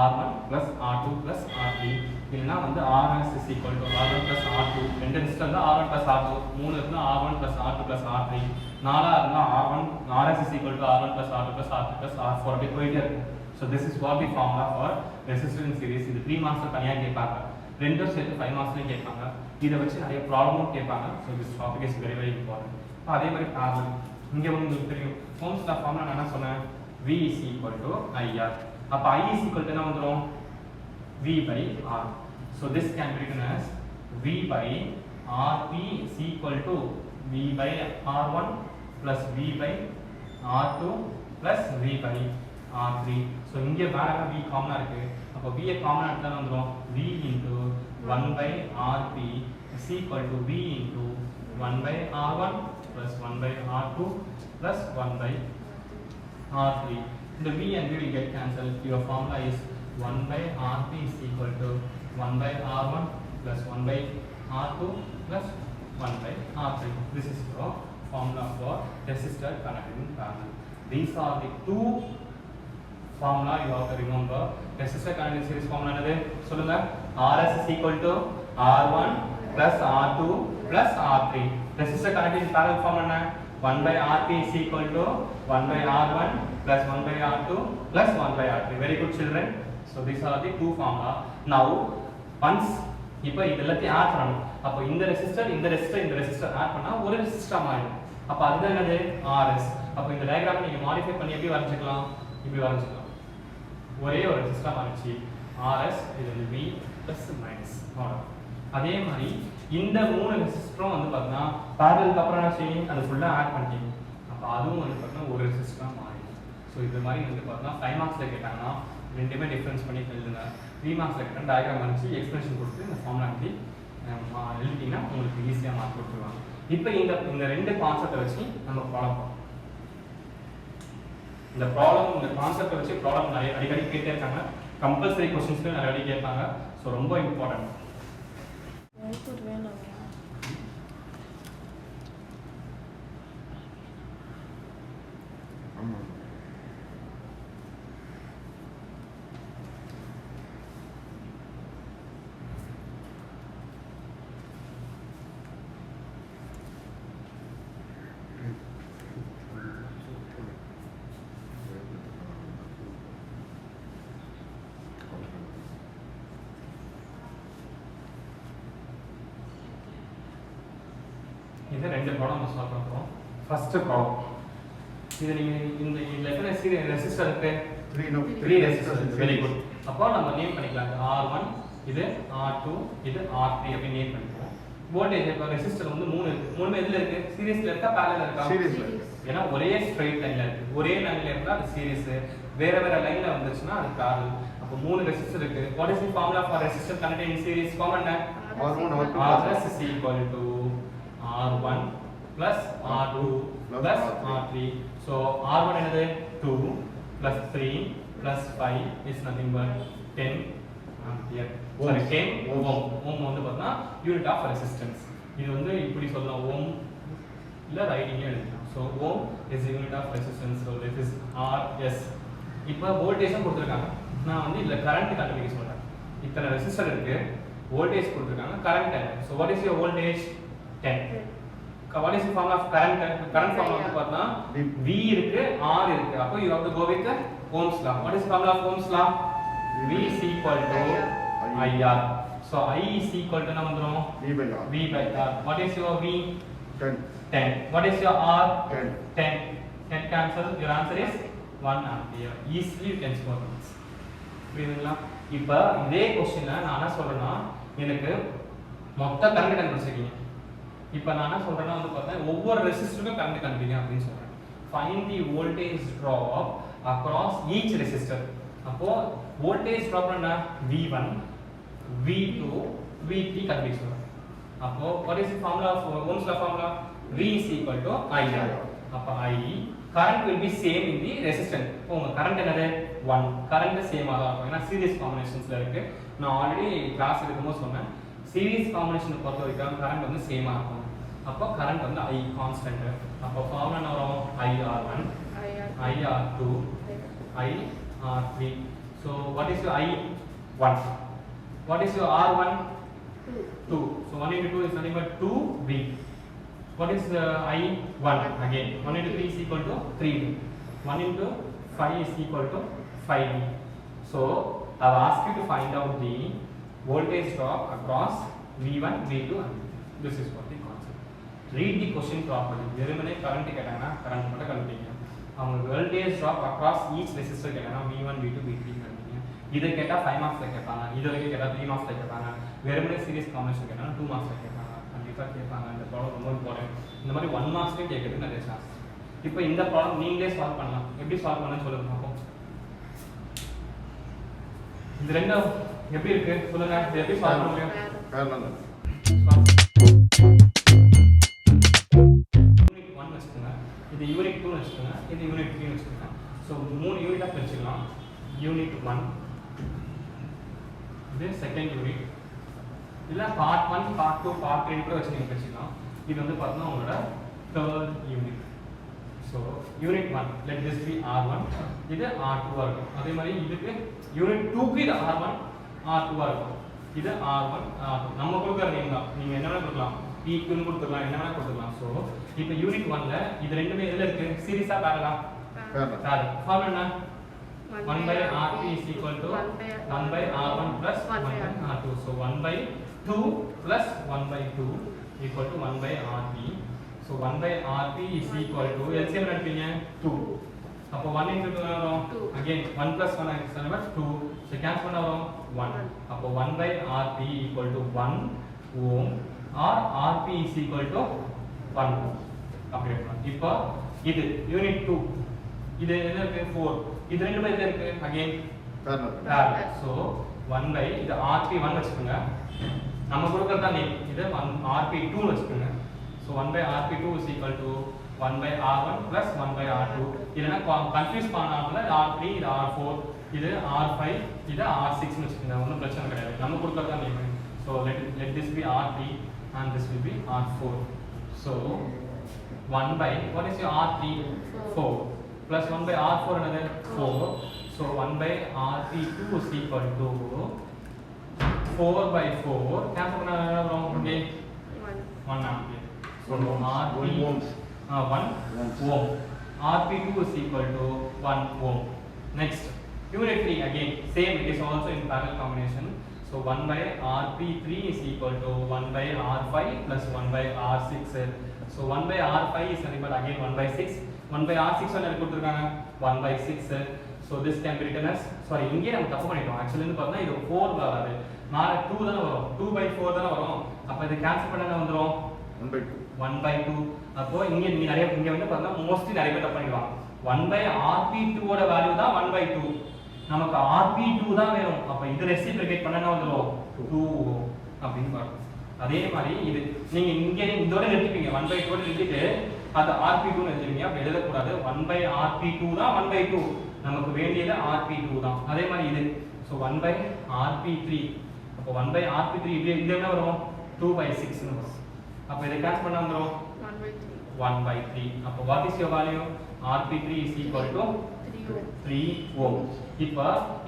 R1 plus R2 plus R3. இல்லனா வந்து RS is equal to R1 plus R2. ரெண்டு resistor இருந்தா R1 plus R2, 3 இருந்தா R1 plus R2 plus R3, 4 இருந்தா RS is equal to R1 plus R2 plus R3 plus R4 அப்படி போயிட்டே இருக்கும். So this is what the formula for resistor in series. இது 3 marks தனியா கேட்பாங்க, ரெண்டும் சேர்த்து 5 மார்க்ஸ்லயும் கேட்பாங்க. இதை வச்சு நிறைய ப்ராப்ளமும் கேட்பாங்க. So this topic is very very important. அதே மாதிரி parallel இங்கே உங்களுக்கு தெரியும் ஓம்ஸ் லா ஃபார்முலா நான் என்ன சொன்னேன்? V is equal to IR. அப்போ I is equal to என்ன வந்துரும்? V by R. So this can be written as V by RP is equal to V by R1 plus V by R2 plus V by R3. So இங்கே மேலே V காமனா இருக்கு. அப்போ V காமனா எடுத்தா வந்துரும் V into 1 by RP is equal to V into 1 by R1 plus 1 by R2 plus 1 by R3. The V and V will get cancelled. Your formula is 1 by RP is equal to 1 by R1 plus 1 by R2 plus 1 by R3. This is your formula for resistor connected in parallel. These are the two formula you have to remember. Resistor connected series formula என்னது சொல்லுங்க? RS is equal to R1 plus R2 plus R3. Resistor connected in parallel formula என்ன? 1 by RP is equal to 1 by R1 plus 1 by R2 plus 1 by R3. Very good children. So these are the two formula. Now once இப்போ இதெல்லாத்தையும் add பண்ணணும். அப்போ இந்த resistor add பண்ணா ஒரு resistor மாறிடும். அப்போ அதுதான் என்னது? RS. அப்போ இந்த டயகிராமை நீங்க மாடிஃபை பண்ணி எப்படி வரைஞ்சிக்கலாம்? இப்படி வரைஞ்சிக்கலாம். ஒரே ஒரு ரெசிஸ்டர் மாறிச்சு. RS இது வந்து V plus minus. அதே மாதிரி இந்த மூணு ரெசிஸ்டரும் வந்து பார்த்தீங்கன்னா parallel அப்புறம் என்ன செய்யும்? அது ஃபுல்லா ஆட் பண்ணிட்டீங்க. அப்போ அதுவும் வந்து பார்த்தீங்கன்னா ஒரு ரெசிஸ்டரா மாறிடும். ஸோ இது மாதிரி வந்து பார்த்தீங்கன்னா 5 மார்க்ஸ்ல கேட்டாங்கன்னா ரெண்டுமே டிஃபரன்ஸ் பண்ணி எழுதுங்க. 3 மார்க்ஸ்ல கேட்டால் டயக்ராம் வரைச்சி எக்ஸ்பிளனேஷன் கொடுத்து இந்த ஃபார்முலா எழுதி எழுதிட்டீங்கன்னா உங்களுக்கு ஈஸியாக மார்க் கொடுத்துருவாங்க. இப்போ இந்த ரெண்டு கான்செப்டை வச்சு நம்ம ப்ராப்ளம் பார்ப்போம். இந்த கான்செப்டை வச்சு ப்ராப்ளம் நிறைய அடிக்கடி கேட்டே இருக்காங்க. கம்பல்சரி கொஸ்டின்ஸ்லையும் நிறைய அடி கேட்பாங்க. ஸோ ரொம்ப இம்பார்ட்டன்ட். ரெண்டு ப்ராப்ளம் நம்ம சால்வ் பண்ணுறோம். ஃபர்ஸ்ட் ப்ராப்ளம் இது நீங்கள் இந்த எத்தனை ரெசிஸ்டர் இருக்கு? 3 ரெசிஸ்டர் இருக்கு. Very good. அப்போ நம்ம நேம் பண்ணிக்கலாம். R1 இது R2 இது R3 அப்படி நேம் பண்ணிப்போம். வோல்டேஜ் இப்போ ரெசிஸ்டர் வந்து 3 இருக்கு. மூணுமே எதுல இருக்கு? சீரிஸ்ல இருக்கா parallel இருக்கா? சீரிஸ்ல. ஏன்னா ஒரே ஸ்ட்ரைட் லைன்ல இருக்கு. ஒரே லைன்ல இருந்தா அது சீரிஸ், வேற வேற லைன்ல வந்துச்சுன்னா அது parallel. அப்போ 3 ரெசிஸ்டர் இருக்கு. What is the formula for resistor connected in series? Formula என்ன? R1 R2 Rs is equal to R1 plus R2 plus R3. So R1 என்னது 2 plus 3 plus 5 is nothing but 10 ampere. Sorry, 10 ohm. Ohm வந்து பார்த்தா unit of resistance. இது வந்து இப்படி சொல்லலாம், ohm இல்ல ரைட்டிங்ல எழுதலாம். So ohm is the unit of resistance. So this is Rs. இப்போ வோல்டேஜும் கொடுத்திருக்காங்க. நான் வந்து இதுல கரண்ட் கண்டுபிடிக்க சொல்றேன். இத்தனை ரெசிஸ்டர் இருக்கு, வோல்டேஜ் கொடுத்திருக்காங்க, கரண்ட் என்ன? So what is your voltage? 10. What is the formula of current? Current formula வந்து பார்த்தா V இருக்கு, R இருக்கு. அப்போ you have to go with the Ohm's law. What is the formula of Ohm's law? V is equal to IR. So I is equal to என்ன வந்துரும்? V by R. What is your V? 10. What is your R? 10. 10 cancel. Your answer is 1 ampere. Easily you can score this. புரியுதுங்களா? இப்போ இதே क्वेश्चनல நான் என்ன சொல்றேன்னா, எனக்கு மொத்த கரண்ட் கண்டுபிடிச்சிருக்கீங்க. இப்போ நான் என்ன சொல்றேன்னா வந்து பார்த்தா ஒவ்வொரு ரெசிஸ்டருக்கும் கரண்ட் கண்டுபிடிங்க அப்படின்னு சொல்றேன். Find the voltage drop across each resistor. அப்போ voltage drop என்ன? V1, V2, V3 கண்டுபிடிக்க சொல்றேன். அப்போ what is the formula of Ohm's law formula? V is equal to IR. அப்போ I current will be same in the resistance. இப்போ உங்க current என்னது? 1. current சேமா தான் இருக்கும். ஏன்னா சீரிஸ் காம்பினேஷன்ஸ்ல இருக்கு. நான் ஆல்ரெடி கிளாஸ் எடுக்கும்போது சொன்னேன். சீரிஸ் காம்பினேஷனை பொறுத்த வரைக்கும் current வந்து சேமா இருக்கும். அப்போ current வந்து I கான்ஸ்டன்ட். அப்போ ஃபார்முலா என்ன வரும்? IR1, IR2, IR3. So what is your I1? What is your R1? 2. So 1 into 2 is nothing but 2V. What is I1? Again 1 into 3 is equal to 3V. 1 into 5 is equal to 5V. So I have asked you to find out the voltage drop across V1, V2 and V3. This is what the concept. Read the question properly. வெறுமனே current கேட்டாங்கன்னா current மட்டும் கண்டுபிடிங்க. அவங்க voltage drop across each resistor கேட்டாங்கன்னா V1, V2, V3 கண்டுபிடிங்க. இதை கேட்டா 5 மார்க்ஸ்ல கேட்பாங்க. இது வரைக்கும் கேட்டா 3 மார்க்ஸ்ல கேட்பாங்க. வெறுமனே சீரிஸ் காம்பினேஷன் கேட்டாங்கன்னா 2 மார்க்ஸ்ல கேட்பாங்க. கண்டிப்பா கேட்பாங்க. இந்த ப்ராப்ளம் ரொம்ப இம்பார்ட்டன்ட். இந்த மாதிரி 1 மார்க்ஸ்லயே கேட்கறதுக்கு நிறைய சான்ஸ். இப்போ இந்த ப்ராப்ளம் நீங்களே சால்வ் பண்ணலாம். எப்படி சால்வ் பண்ணனும்னு சொல்லுங்க பாப்போம். இந்த ரெண்டும் எப்படி இருக்கு சொல்லுங்க. இது எப்படி சால்வ் பண்ண முடியும்? யூனிட் 1 வெச்சுக்கோங்க. இது யூனிட் 2 வெச்சுக்கோங்க. இது யூனிட் 3 வெச்சுக்கோங்க. சோ 3 யூனிட்டா பிரிச்சுக்கலாம். யூனிட் 1 இது செகண்ட் யூனிட். இல்ல பார்ட் 1, பார்ட் 2, பார்ட் 3 கூட வச்சு நீங்க பிரிச்சுக்கலாம். இது வந்து பார்த்தா உங்களோட third unit. So unit 1, let this be R1, இது R2 ஆ இருக்கும். அதே மாதிரி இதுக்கு யூனிட் 2 க்கு இது R1, R2 ஆ இருக்கும். இது R1, R2. நம்ம கொடுக்கிற நேம் தான். நீங்க என்ன வேணா கொடுக்கலாம். PQ னு கொடுத்துக்கலாம், என்ன வேணா கொடுத்துக்கலாம். So இப்போ யூனிட் 1ல இது ரெண்டுமே எதுல இருக்கு? சீரிஸா பேரலா? பேரலல். ஃபார்முலா என்ன? 1 by RP is equal to 1 by R1 plus 1 by R2. So 1 by 2 plus 1 by 2 equal to 1 by RP. So 1 by RP is equal to LCM எடுப்பீங்க 2. அப்போ 1 into 2 வரும். Again 1 plus 1 is equal to 2. So cancel பண்ணா வரும் 1. அப்போ 1 by RP equal to 1 ohm or RP is equal to 1 ohm. அப்படி எடுக்கலாம். இப்போ இது யூனிட் 2. இது என்ன இருக்கு? 4. இது ரெண்டுமே எதுல இருக்கு? Again parallel. So 1 by இது RP1 வெச்சுக்கோங்க. நம்ம கொடுக்கறதா நேம். இது RP2 வெச்சுக்கோங்க. So 1 by RP2 is equal to 1 by R1 plus 1 by R2. இல்லனா கன்ஃபியூஸ் பண்ணாமல R3 இது R4 இது R5 இது R6 னு வெச்சுக்கோங்க. ஒண்ணும் பிரச்சனை கிடையாது. நம்ம கொடுக்கறதா name. So let this be R3 and this will be R4. So 1 by what is your R3? 4 plus 1 by R4 another 4. So 1 by RP2 is equal to 4 by 4. Cancel பண்ணா வரும். Okay 1 ampere. So RP 1 ohm. RP2 is equal to 1 ohm. Next, unit 3 again same. It is also in parallel combination. So So 1 by Rp3 is equal to 1 by R5 plus 1 by R6. So 1 by R5 is nothing but again 1 by 6. 1 by R6 என்ன கொடுத்திருக்காங்க 1 by 6. So this can be written as, sorry, இங்கே நம்ம தப்பு பண்ணிட்டோம். Actually வந்து பார்த்தா இது 4 வராது. மேல 2 தான வரும். 2 by 4 தான வரும். அப்ப இது கேன்சல் பண்ணா என்ன வந்துரும்? 1 by 2. 1 by 2. அப்போ இங்க நீங்க நிறைய இங்க வந்து பார்த்தா மோஸ்ட்லி நிறைய பேர் தப்பு பண்ணிடுவாங்க. 1 by Rp2 ஓட வேல்யூ தான் 1 by 2. நமக்கு Rp2 தான் வேணும். அப்ப இது ரெசிப்ரோகேட் பண்ணா என்ன வந்துரும்? 2 அப்படினு வரும். அதே மாதிரி இது நீங்க இங்க இதோட நிறுத்திப்பீங்க. 1 by 2 நிறுத்திட்டு அது Rp2 ன்னு எழுதுவீங்க. அப்ப எழுத கூடாது. 1 by Rp2 தான் 1 by 2. நமக்கு வேண்டியது Rp2 தான். அதே மாதிரி இது. So 1 by Rp3. அப்ப 1 by Rp3 இது என்ன வரும்? 2 by 6 ன்னு வரும். அப்ப இத கேன்சல் பண்ணா வந்துரும் 1 by 3. 1 by 3. அப்ப what is your value? Rp3 is equal to 3 ohm. இப்ப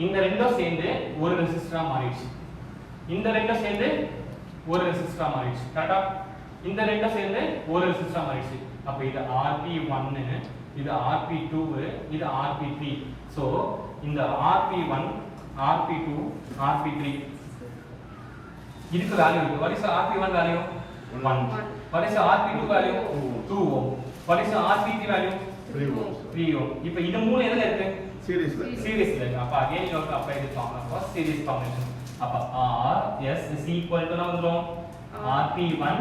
இந்த ரெண்டும் சேர்ந்து ஒரு ரெசிஸ்டரா மாறிடுச்சு. இந்த ரெண்டும் சேர்ந்து ஒரு ரெசிஸ்டரா மாறிடுச்சு. கரெக்ட்டா? இந்த ரெண்டும் சேர்ந்து ஒரு ரெசிஸ்டரா மாறிடுச்சு. அப்ப இது Rp1, இது Rp2, இது Rp3. சோ இந்த Rp1, Rp2, Rp3 இதுக்கு வேல்யூ இருக்கு. What is the Rp1 value? 1. What is the Rp2 value? 2 ohm. What is the Rp3 value? 3 ohms. 3 ohm. இப்போ இது மூணு எதுல இருக்கு? Series ல. சீரிஸ்ல இருக்கு. அப்ப again you have to apply this formula for series combination. அப்ப R S is equal to என்ன வந்துரும்? Rp1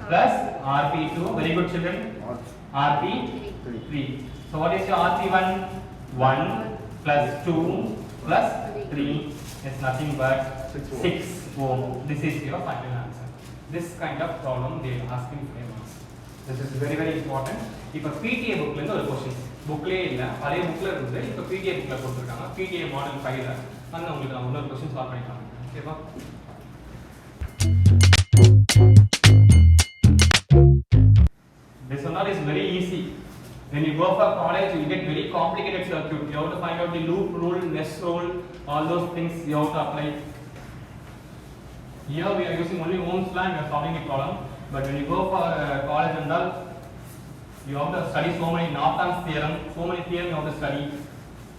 plus Rp2. Very good children. Rp3. So what is your Rp1? 1 plus 2 plus 3 is nothing but 6 ohm. This is your final answer. This kind of problem they are asking famous. This is very very important. இப்ப PTA bookல இருந்து ஒரு question புக்லயே இல்ல பழைய புக்ல இருந்து இப்ப PTA bookல கொடுத்திருக்காங்க. PTA model 5ல வந்து உங்களுக்கு நான் இன்னொரு क्वेश्चन சால்வ் பண்ணி காமிக்கிறேன். ஓகேவா? This one is very easy. When you go for college, you get very complicated circuit. You have to find out the loop rule, mesh rule, all those things you have to apply. Here we are using only Ohm's law and we are solving the problem. But when you go for college and all, you have to study so many Norton's theorem, so many theorems you have to study.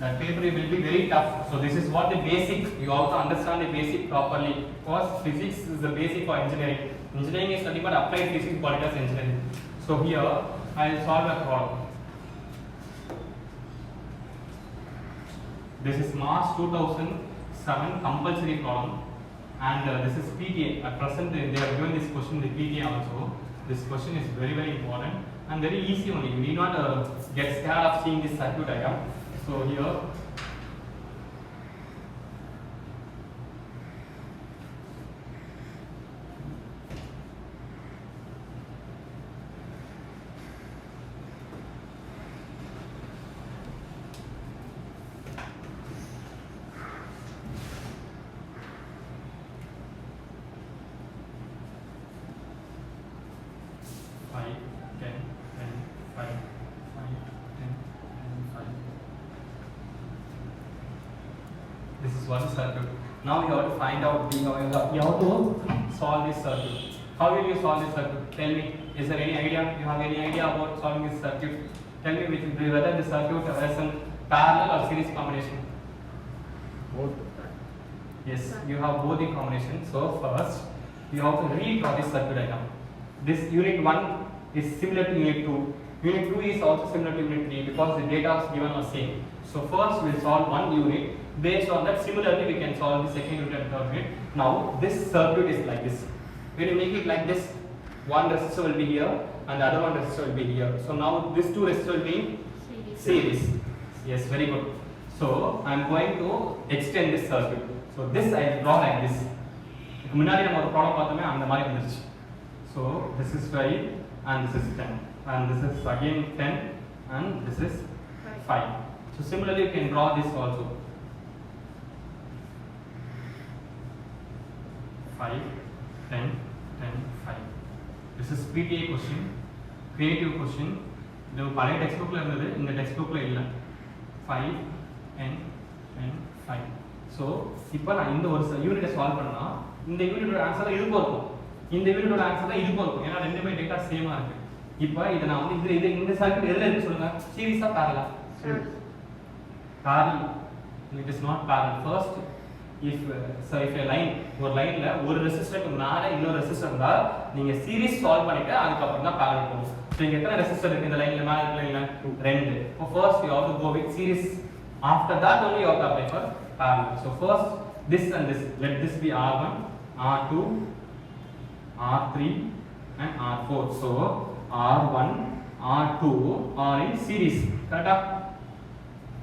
That paper will be very tough. So this is what the basic. You have to understand the basic properly. Because physics is the basic for engineering. Engineering is nothing but applied physics called it as engineering. So here I will solve a problem. This is March 2007 compulsory problem. And this is PTA. At present they are given this question with PTA also. This question is very very important and very easy only. You need not get scared of seeing this circuit diagram. So here this is what is circuit. Now you have to find out you have to solve this circuit. How will you solve this circuit? Tell me. Is there any idea? You have any idea about solving this circuit? Tell me whether the circuit has a parallel or series combination. Both. Yes, you have both the combination. So first you have to redraw this circuit diagram. This unit 1 is similar to unit 2. Unit 2 is also similar to unit 3 because the data is given are same. So first we will solve one unit. Based on that, similarly we can solve the second unit and third unit. Now this circuit is like this. When you make it like this, one resistor will be here and the other one resistor will be here. So now these two resistors will be series. Yes, very good. So I am going to extend this circuit. So this I draw like this. முன்னாடி நம்ம ஒரு problem பார்த்தோமே அந்த மாதிரி வந்துருச்சு. So this is 5 and this is 10 and this is again 10 and this is 5. So similarly you can draw this also. 5, 10, 10, 5. This is PTA question, creative question. இது பழைய text புக்ல இருந்தது, இந்த டெக்ஸ்ட் புக்ல இல்ல. 5, 10, 10, 5. So இப்போ நான் இந்த ஒரு யூனிட்டை சால்வ் பண்ணா இந்த யூனிட்டோட ஆன்சர் இதுக்கு இருக்கும். இந்த யூனிட்டோட ஆன்சர் தான் இதுக்கு இருக்கும். ஏன்னா ரெண்டுமே டேட்டா சேமா இருக்கு. இப்போ இத நான் வந்து இந்த சர்க்யூட் எதுல இருக்கு சொல்லுங்க? சீரிஸா பேரலலா? Series. Parallel. It is not parallel. First if so if a line ஒரு லைன்ல ஒரு ரெசிஸ்டருக்கு மேல இன்னொரு ரெசிஸ்டர் இருந்தா நீங்க சீரிஸ் சால்வ் பண்ணிட்டு அதுக்கு அப்புறம் தான் parallel போணும். சோ இங்க எத்தனை ரெசிஸ்டர் இருக்கு இந்த லைன்ல மேல இருக்க லைன்ல ரெண்டு. So first you have to go with series, after that only you have to apply for parallel. So first this and this, let this be R1, R2, R3 and R4. So R1, R2 are in series, correct?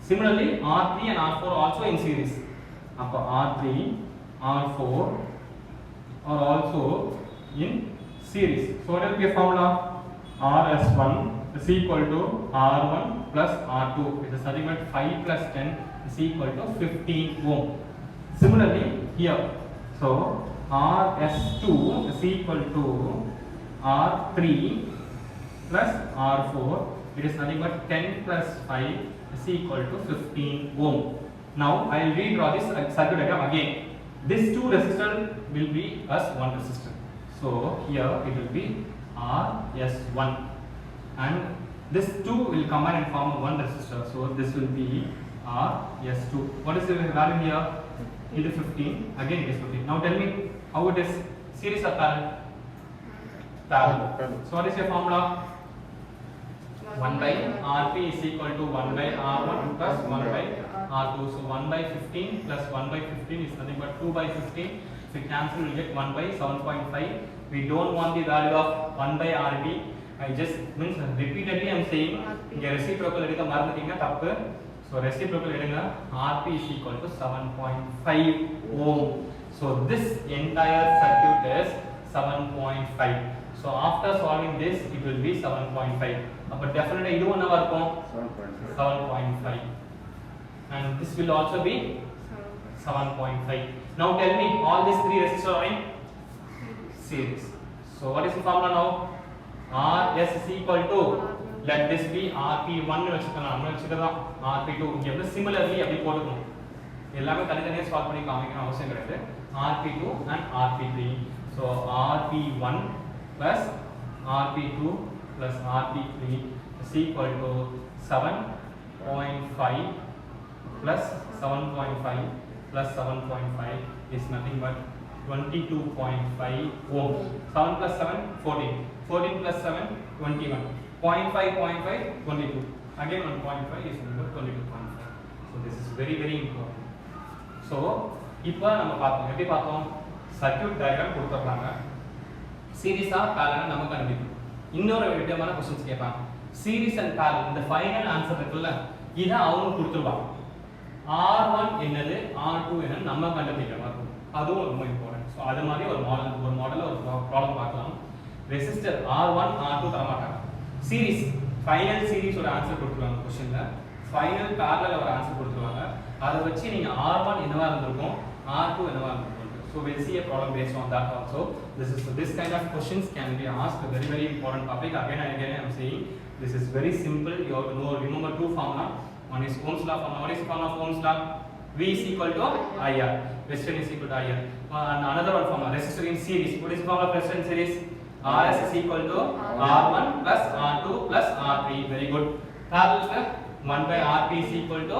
Similarly R3 and R4 also in series. Appo R3, R4 are also in series. So what will be a formula? RS1 is equal to R1 plus R2, which is nothing but 5 plus 10 is equal to 15 ohm. Similarly here, so RS2 is equal to R3 plus R4, it is nothing but 10 plus 5 is equal to 15 ohm. Now I will redraw this circuit diagram again. These two resistors will be as one resistor. So here it will be RS1 and this two will combine and form one resistor. So this will be RS2. What is the value here? It is 15. Again it is 15. Now tell me how it is series or parallel? Parallel. So what is your formula? 1 by Rp is equal to 1 by R1 plus 1 by R2. So 1 by 15 plus 1 by 15 is nothing but 2 by 15. If we cancel, we will get 1 by 7.5. We don't want the value of 1 by Rp. I just means repeatedly I am saying here reciprocal edutha marundinga thappu. So reciprocal edunga Rp is equal to 7.5 ohm. So this entire circuit is 7.5. So after solving this, it will be 7.5. But definitely idu one irukum 7.5. And this will also be 7.5. Now tell me, all these three resistors are in series. So what is the formula now? Rs is equal to, let this be Rp1 வெச்சுக்கலாம் வெச்சுக்கலாம் Rp2 இங்க வந்து similarly அப்படி போட்டுக்கணும். எல்லாமே தனித்தனியா solve பண்ணி காமிக்கணும் அவசியம் கிடையாது. Rp2 and Rp3. So Rp1 plus Rp2 plus Rp3 is equal to 7.5 plus 7.5 plus 7.5 is nothing but 22.5 ohm. 7 plus 7 14. 14 plus 7 21. 0.5 0.5 22. Again 1.5 is number 22.5. So this is very important. So இப்போ நம்ம பார்த்தோம் எப்படி பார்த்தோம் சர்க்யூட் டயகிராம் கொடுத்துறாங்க சீரிஸா parallel நம்ம கண்டுபிடிக்கணும் இன்னொரு விதமான क्वेश्चंस கேட்பாங்க சீரிஸ் அண்ட் parallel இந்த ஃபைனல் ஆன்சர் இருக்குல்ல இத அவங்க கொடுத்துருவாங்க R1 என்னது R2 என்னது நம்ம கண்டுபிடிக்கிற மாதிரி இருக்கும் அதுவும் ரொம்ப இம்பார்ட்டன்ட் சோ அது மாதிரி ஒரு மாடல்ல ஒரு ப்ராப்ளம் பார்க்கலாம் ரெசிஸ்டர் R1 R2 தர மாட்டாங்க சீரிஸ் ஃபைனல் சீரிஸோட ஆன்சர் கொடுத்துருவாங்க क्वेश्चनல ஃபைனல் parallel ஒரு ஆன்சர் கொடுத்துருவாங்க அதை வச்சு நீங்க R1 என்னவா இருந்திருக்கும் R2 என்னவா இருந்திருக்கும். So we'll see a problem based on that also. This kind of questions can be asked. Very important topic. Again and again I am saying this is very simple. You have to know. Remember two formula. One is Ohm's law formula. What is the formula of Ohm's law? V is equal to IR. Resistance is equal to IR. And another one formula. Resistor in series. What is the formula of resistor in series? RS is equal to R1 plus R2 plus R3. Very good. Parallel 1 by Rp is equal to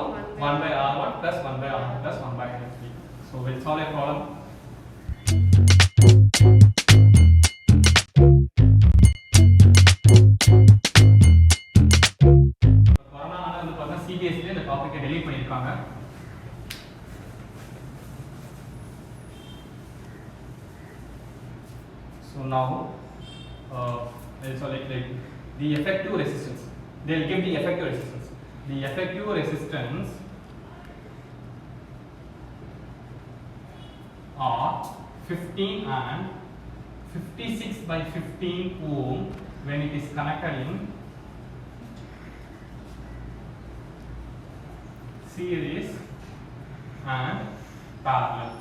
1 by R1 plus 1 by R2 plus 1 by R3. So we'll solve a problem. Corona வந்து பார்த்தா CBSE இந்த டாபிக்கை delete பண்ணிருக்காங்க. So now so like the effective resistance, they will give the effective resistance. The effective resistance are 15 and 56 by 15 ohm when it is connected in series and parallel.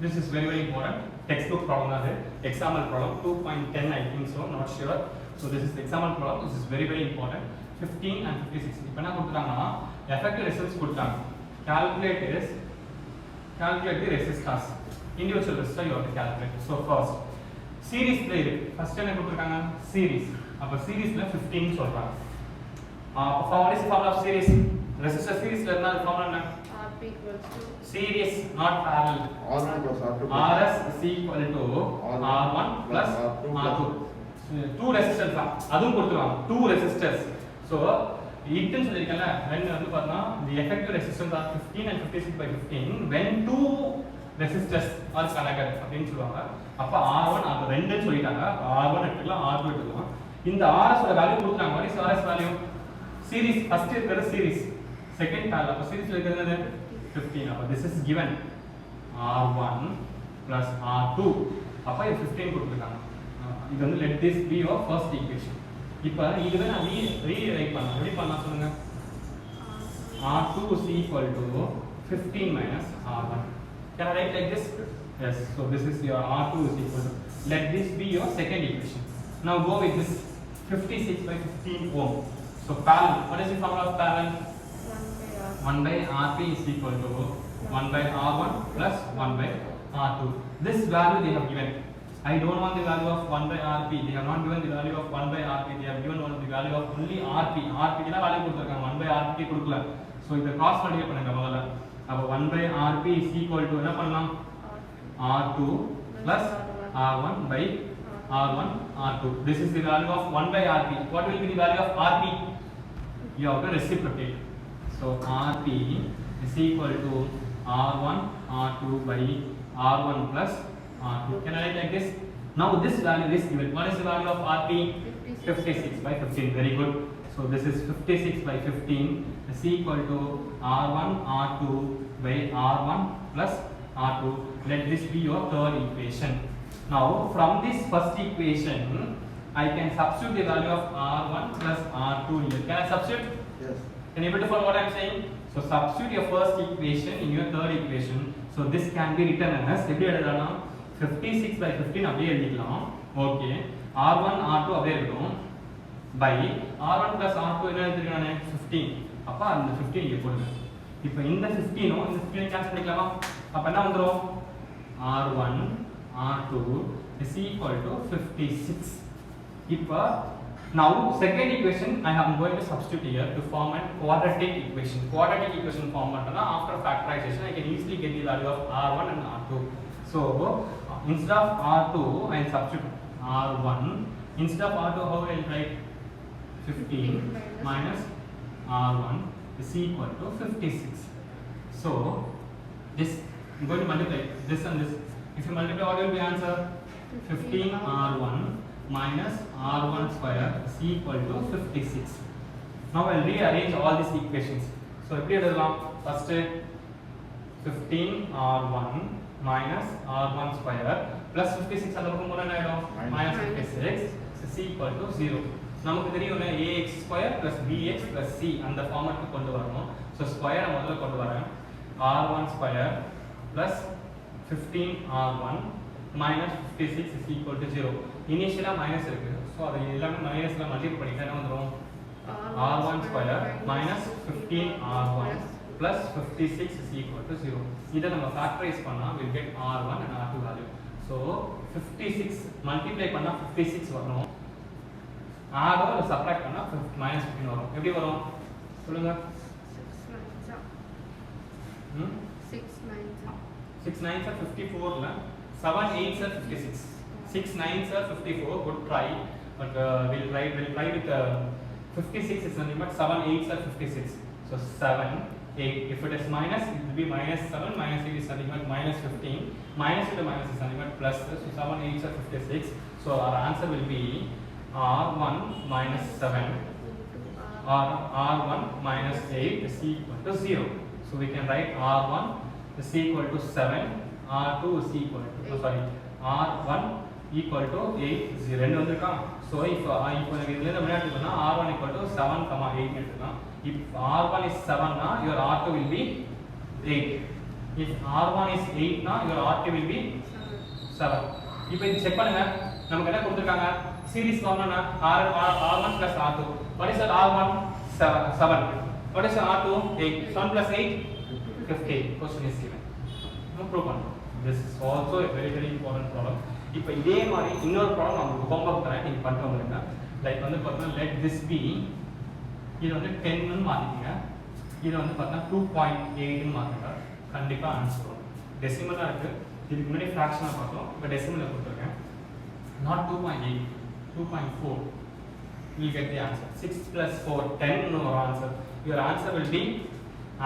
This is very important. Textbook problem are there. Example problem 2.10 I think so, not sure. So this is the example problem. This is very important. 15 and 56. இப்போ என்ன கொடுத்தாங்கன்னா effective resistance கொடுத்தாங்க. Calculate the resistors. Individual resistor you have to calculate. So first series ல இருக்கு. First என்ன கொடுத்திருக்காங்க series. அப்ப series ல 15 சொல்றாங்க. What is the formula of series? Resistor series ல இருந்தா formula என்ன? RP equals to series not parallel. R1 plus R2 plus Rs is equal to R1 plus R2. Two resistors தான் அதுவும் கொடுத்துருவாங்க two resistors. So இட்னு சொல்லிருக்கேன்ல when வந்து பார்த்தா the effective resistance are 15 and 56 by 15 when two resistors are connected அப்படினு சொல்லுவாங்க. அப்ப R1 R2 ரெண்டுன்னு சொல்லிட்டாங்க. R1 எடுத்துக்கலாம் R2 எடுத்துக்கலாம். இந்த Rs ஓட வேல்யூ கொடுத்தாங்க. what is Rs value? series first இருக்கிறது series second parallel. அப்ப series இருக்கிறது என்னது 15. அப்ப this is given R1 plus R2. அப்ப இது 15 கொடுத்திருக்காங்க. இது வந்து let this be your first equation. இப்போ இதுவே நான் ரீரைட் பண்ணலாம். எப்படி பண்ணலாம் சொல்லுங்க? R2 is equal to 15 minus R1. Can I write like this? Yes. So this is your R2 is equal to, let this be your second equation. Now go with this 56 by 15 ohm. So parallel. What is the formula of parallel? 1 by Rp is equal to 1 by R1 plus 1 by R2. This value they have given. I don't want the value of 1 by Rp. They have not given the value of 1 by Rp. They have given only the value of only Rp. Rp க்கு value கொடுத்திருக்காங்க. 1 by Rp கொடுக்கல. So இத cross multiply பண்ணுங்க முதல்ல. அப்ப 1 by Rp is equal to என்ன பண்ணலாம்? R2 plus R1 by R1 R2. This is the value of 1 by Rp. What will be the value of Rp? You have to reciprocate. So Rp is equal to R1 R2 by R1 plus R2. Can I write like this? Now this value is given. What is the value of Rp? 56 by 15. Very good. So this is 56 by 15 is equal to R1 R2 by R1 plus R2. Let this be your third equation. Now from this first equation, I can substitute the value of R1 plus R2 here. Can I substitute? Yes. Can you able to follow what I am saying? So substitute your first equation in your third equation. So this can be written as எப்படி எழுதலாம்? 56 by 15 அப்படியே எழுதிக்கலாம். Okay. R1 R2 அப்படியே இருக்கும். By R1 plus R2 என்ன எழுதிருக்கானே 15. அப்ப அந்த 15 இங்க போடுங்க. இப்போ இந்த 15 ஓ இந்த 15 கேன்சல் பண்ணிக்கலாமா? அப்ப என்ன வந்துரும்? R1 R2 is equal to 56. இப்போ now second equation I am going to substitute here to form a quadratic equation. Quadratic equation form பண்ணா after factorization I can easily get the value of R1 and R2. So instead of R2 I will substitute R1. Instead of R2 how I will write 15 minus R1 is equal to 56. So this I am going to multiply this and this. If you multiply what will be answer? 15 R1 minus R1 square is equal to 56. Now I will rearrange all these equations. So எப்படி எழுதலாம்? First 15 R1 minus R1 square plus 56 அந்த பக்கம் போனா என்ன ஆயிடும்? minus 56 is equal to 0. நமக்கு தெரியும் ax square plus bx plus c அந்த ஃபார்மட்க்கு கொண்டு வரணும். So ஸ்கொயரை முதல்ல கொண்டு வரேன். R1 square plus 15 R1 minus 56 is equal to 0. Initially minus இருக்கு. So அது எல்லாமே மைனஸ்ல மல்டிப்ளை பண்ணிட்டா என்ன வந்துரும்? R1 square minus 15 R1 plus 56 is equal to 0. இத நம்ம ஃபேக்டரைஸ் பண்ணா we'll get R1 and R2 value. So 56 multiply பண்ணா 56 வரணும். ஆட் or சப்ட்ராக்ட் பண்ணா minus 15 வரும். எப்படி வரும்? சொல்லுங்க. 6 9s are 54 ல 7 8s are 56. 6 9s are 54. Good try, but we'll try with 56 is nothing but 7 8s are 56. So 7 8. If it is minus, it will be minus 7. Minus 8 is nothing but minus 15. Minus into minus is nothing but plus. So 7 8s are 56. So our answer will be R1 minus 7 or R1 minus 8 is equal to 0. So we can write R1 is equal to 7, R2 is equal to R1 equal to 8, 0 ரெண்டு வந்திருக்கா. So if எனக்கு இதுல இருந்து முன்னாடி எடுத்தோம்னா R1 equal to 7, 8 எடுத்துக்கலாம். If R1 is 7 na your R2 will be 8. If R1 is 8 na your R2 will be 7. இப்போ இது செக் பண்ணுங்க. நமக்கு என்ன கொடுத்திருக்காங்க? Series formula R1 plus R2. What is that? R1 7. What is R2? 8. 7 plus 8 15. Question is given. No proof பண்ணுங்க. This is also a very important problem. இப்போ இதே மாதிரி இன்னொரு ப்ராப்ளம் நான் உங்களுக்கு ஹோம்வொர்க் தரேன், நீங்க பண்ணிட்டு லைக் வந்து பார்த்தீங்கன்னா let this be இது வந்து 10 ன்னு மாத்திக்கங்க. இதை வந்து பார்த்தா 2.8 மாற்றுங்க கண்டிப்பாக ஆன்சர் வரும். டெசிமலாக இருக்குது, இதுக்கு முன்னாடி ஃப்ராக்ஷனாக பார்த்தோம், இப்போ டெசிமலில் கொடுத்துருக்கேன். Not 2.8, 2.4 will get the answer. 6 plus 4, 10 no answer. Your answer will be,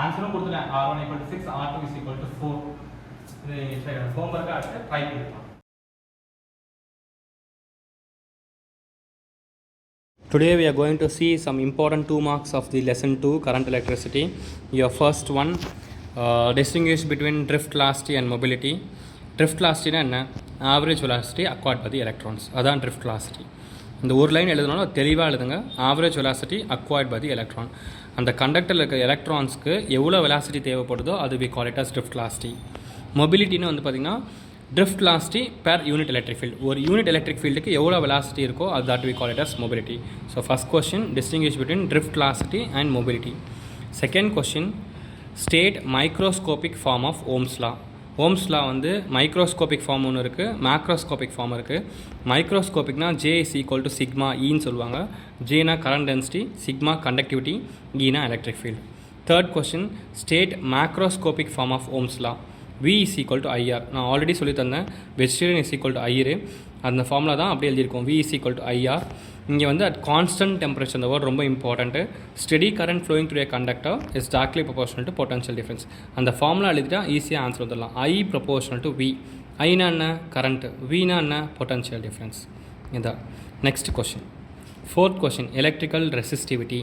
ஆன்சரும் கொடுத்துட்டேன், R1 equal to 6, R2 is equal to 4. இது ஹோம்ஒர்க்காக அடுத்து ட்ரை பண்ணிக்கலாம். Today we are going to see some important 2 marks of the lesson 2 current electricity. Your first one, distinguish between drift velocity and mobility. Drift velocity என்ன? Average velocity acquired by the electrons. அதான் drift velocity. இந்த ஒரு line எழுதுனாலும் தெளிவாக எழுதுங்க. Average velocity acquired by the electron. அந்த கண்டக்டரில் இருக்க எலக்ட்ரான்ஸ்க்கு எவ்வளோ வெலாசிட்டி தேவைப்படுதோ அது we call it as drift velocity. மொபிலிட்டின்னு வந்து பார்த்திங்கன்னா drift velocity per unit electric field. ஒரு யூனிட் எலக்ட்ரிக் ஃபீல்டுக்கு எவ்வளோ வெலாசிட்டி இருக்கோ அது that we call it as mobility. So first question, distinguish between drift velocity and mobility. Second question, state microscopic form of Ohm's law. Ohm's law வந்து microscopic form ஒன்று இருக்குது, macroscopic form இருக்குது. மைக்ரோஸ்கோபிக்னா J is equal to sigma ஈன்னு சொல்லுவாங்க. ஜேனா current density, sigma conductivity, ஈனா electric field. Third question, state macroscopic form of Ohm's law. V is equal to IR. நான் ஆல்ரெடி சொல்லி தந்தேன், vegetarian is equal to IR. அந்த ஃபார்முலா தான் அப்படியே எழுதியிருக்கோம். V is equal to IR. இங்கே வந்து அட் கான்ஸ்டன்ட் டெம்பரேச்சர், இந்த வேர்ட் ரொம்ப important. Steady current flowing through a conductor is directly proportional to potential difference. அந்த ஃபார்முலா எழுதிட்டா ஈஸியாக ஆன்சர் வந்துடலாம். I proportional to V. ஐனா என்ன? கரண்ட்டு. Vனா என்ன? Potential difference. இதான் next question. Fourth question, electrical resistivity.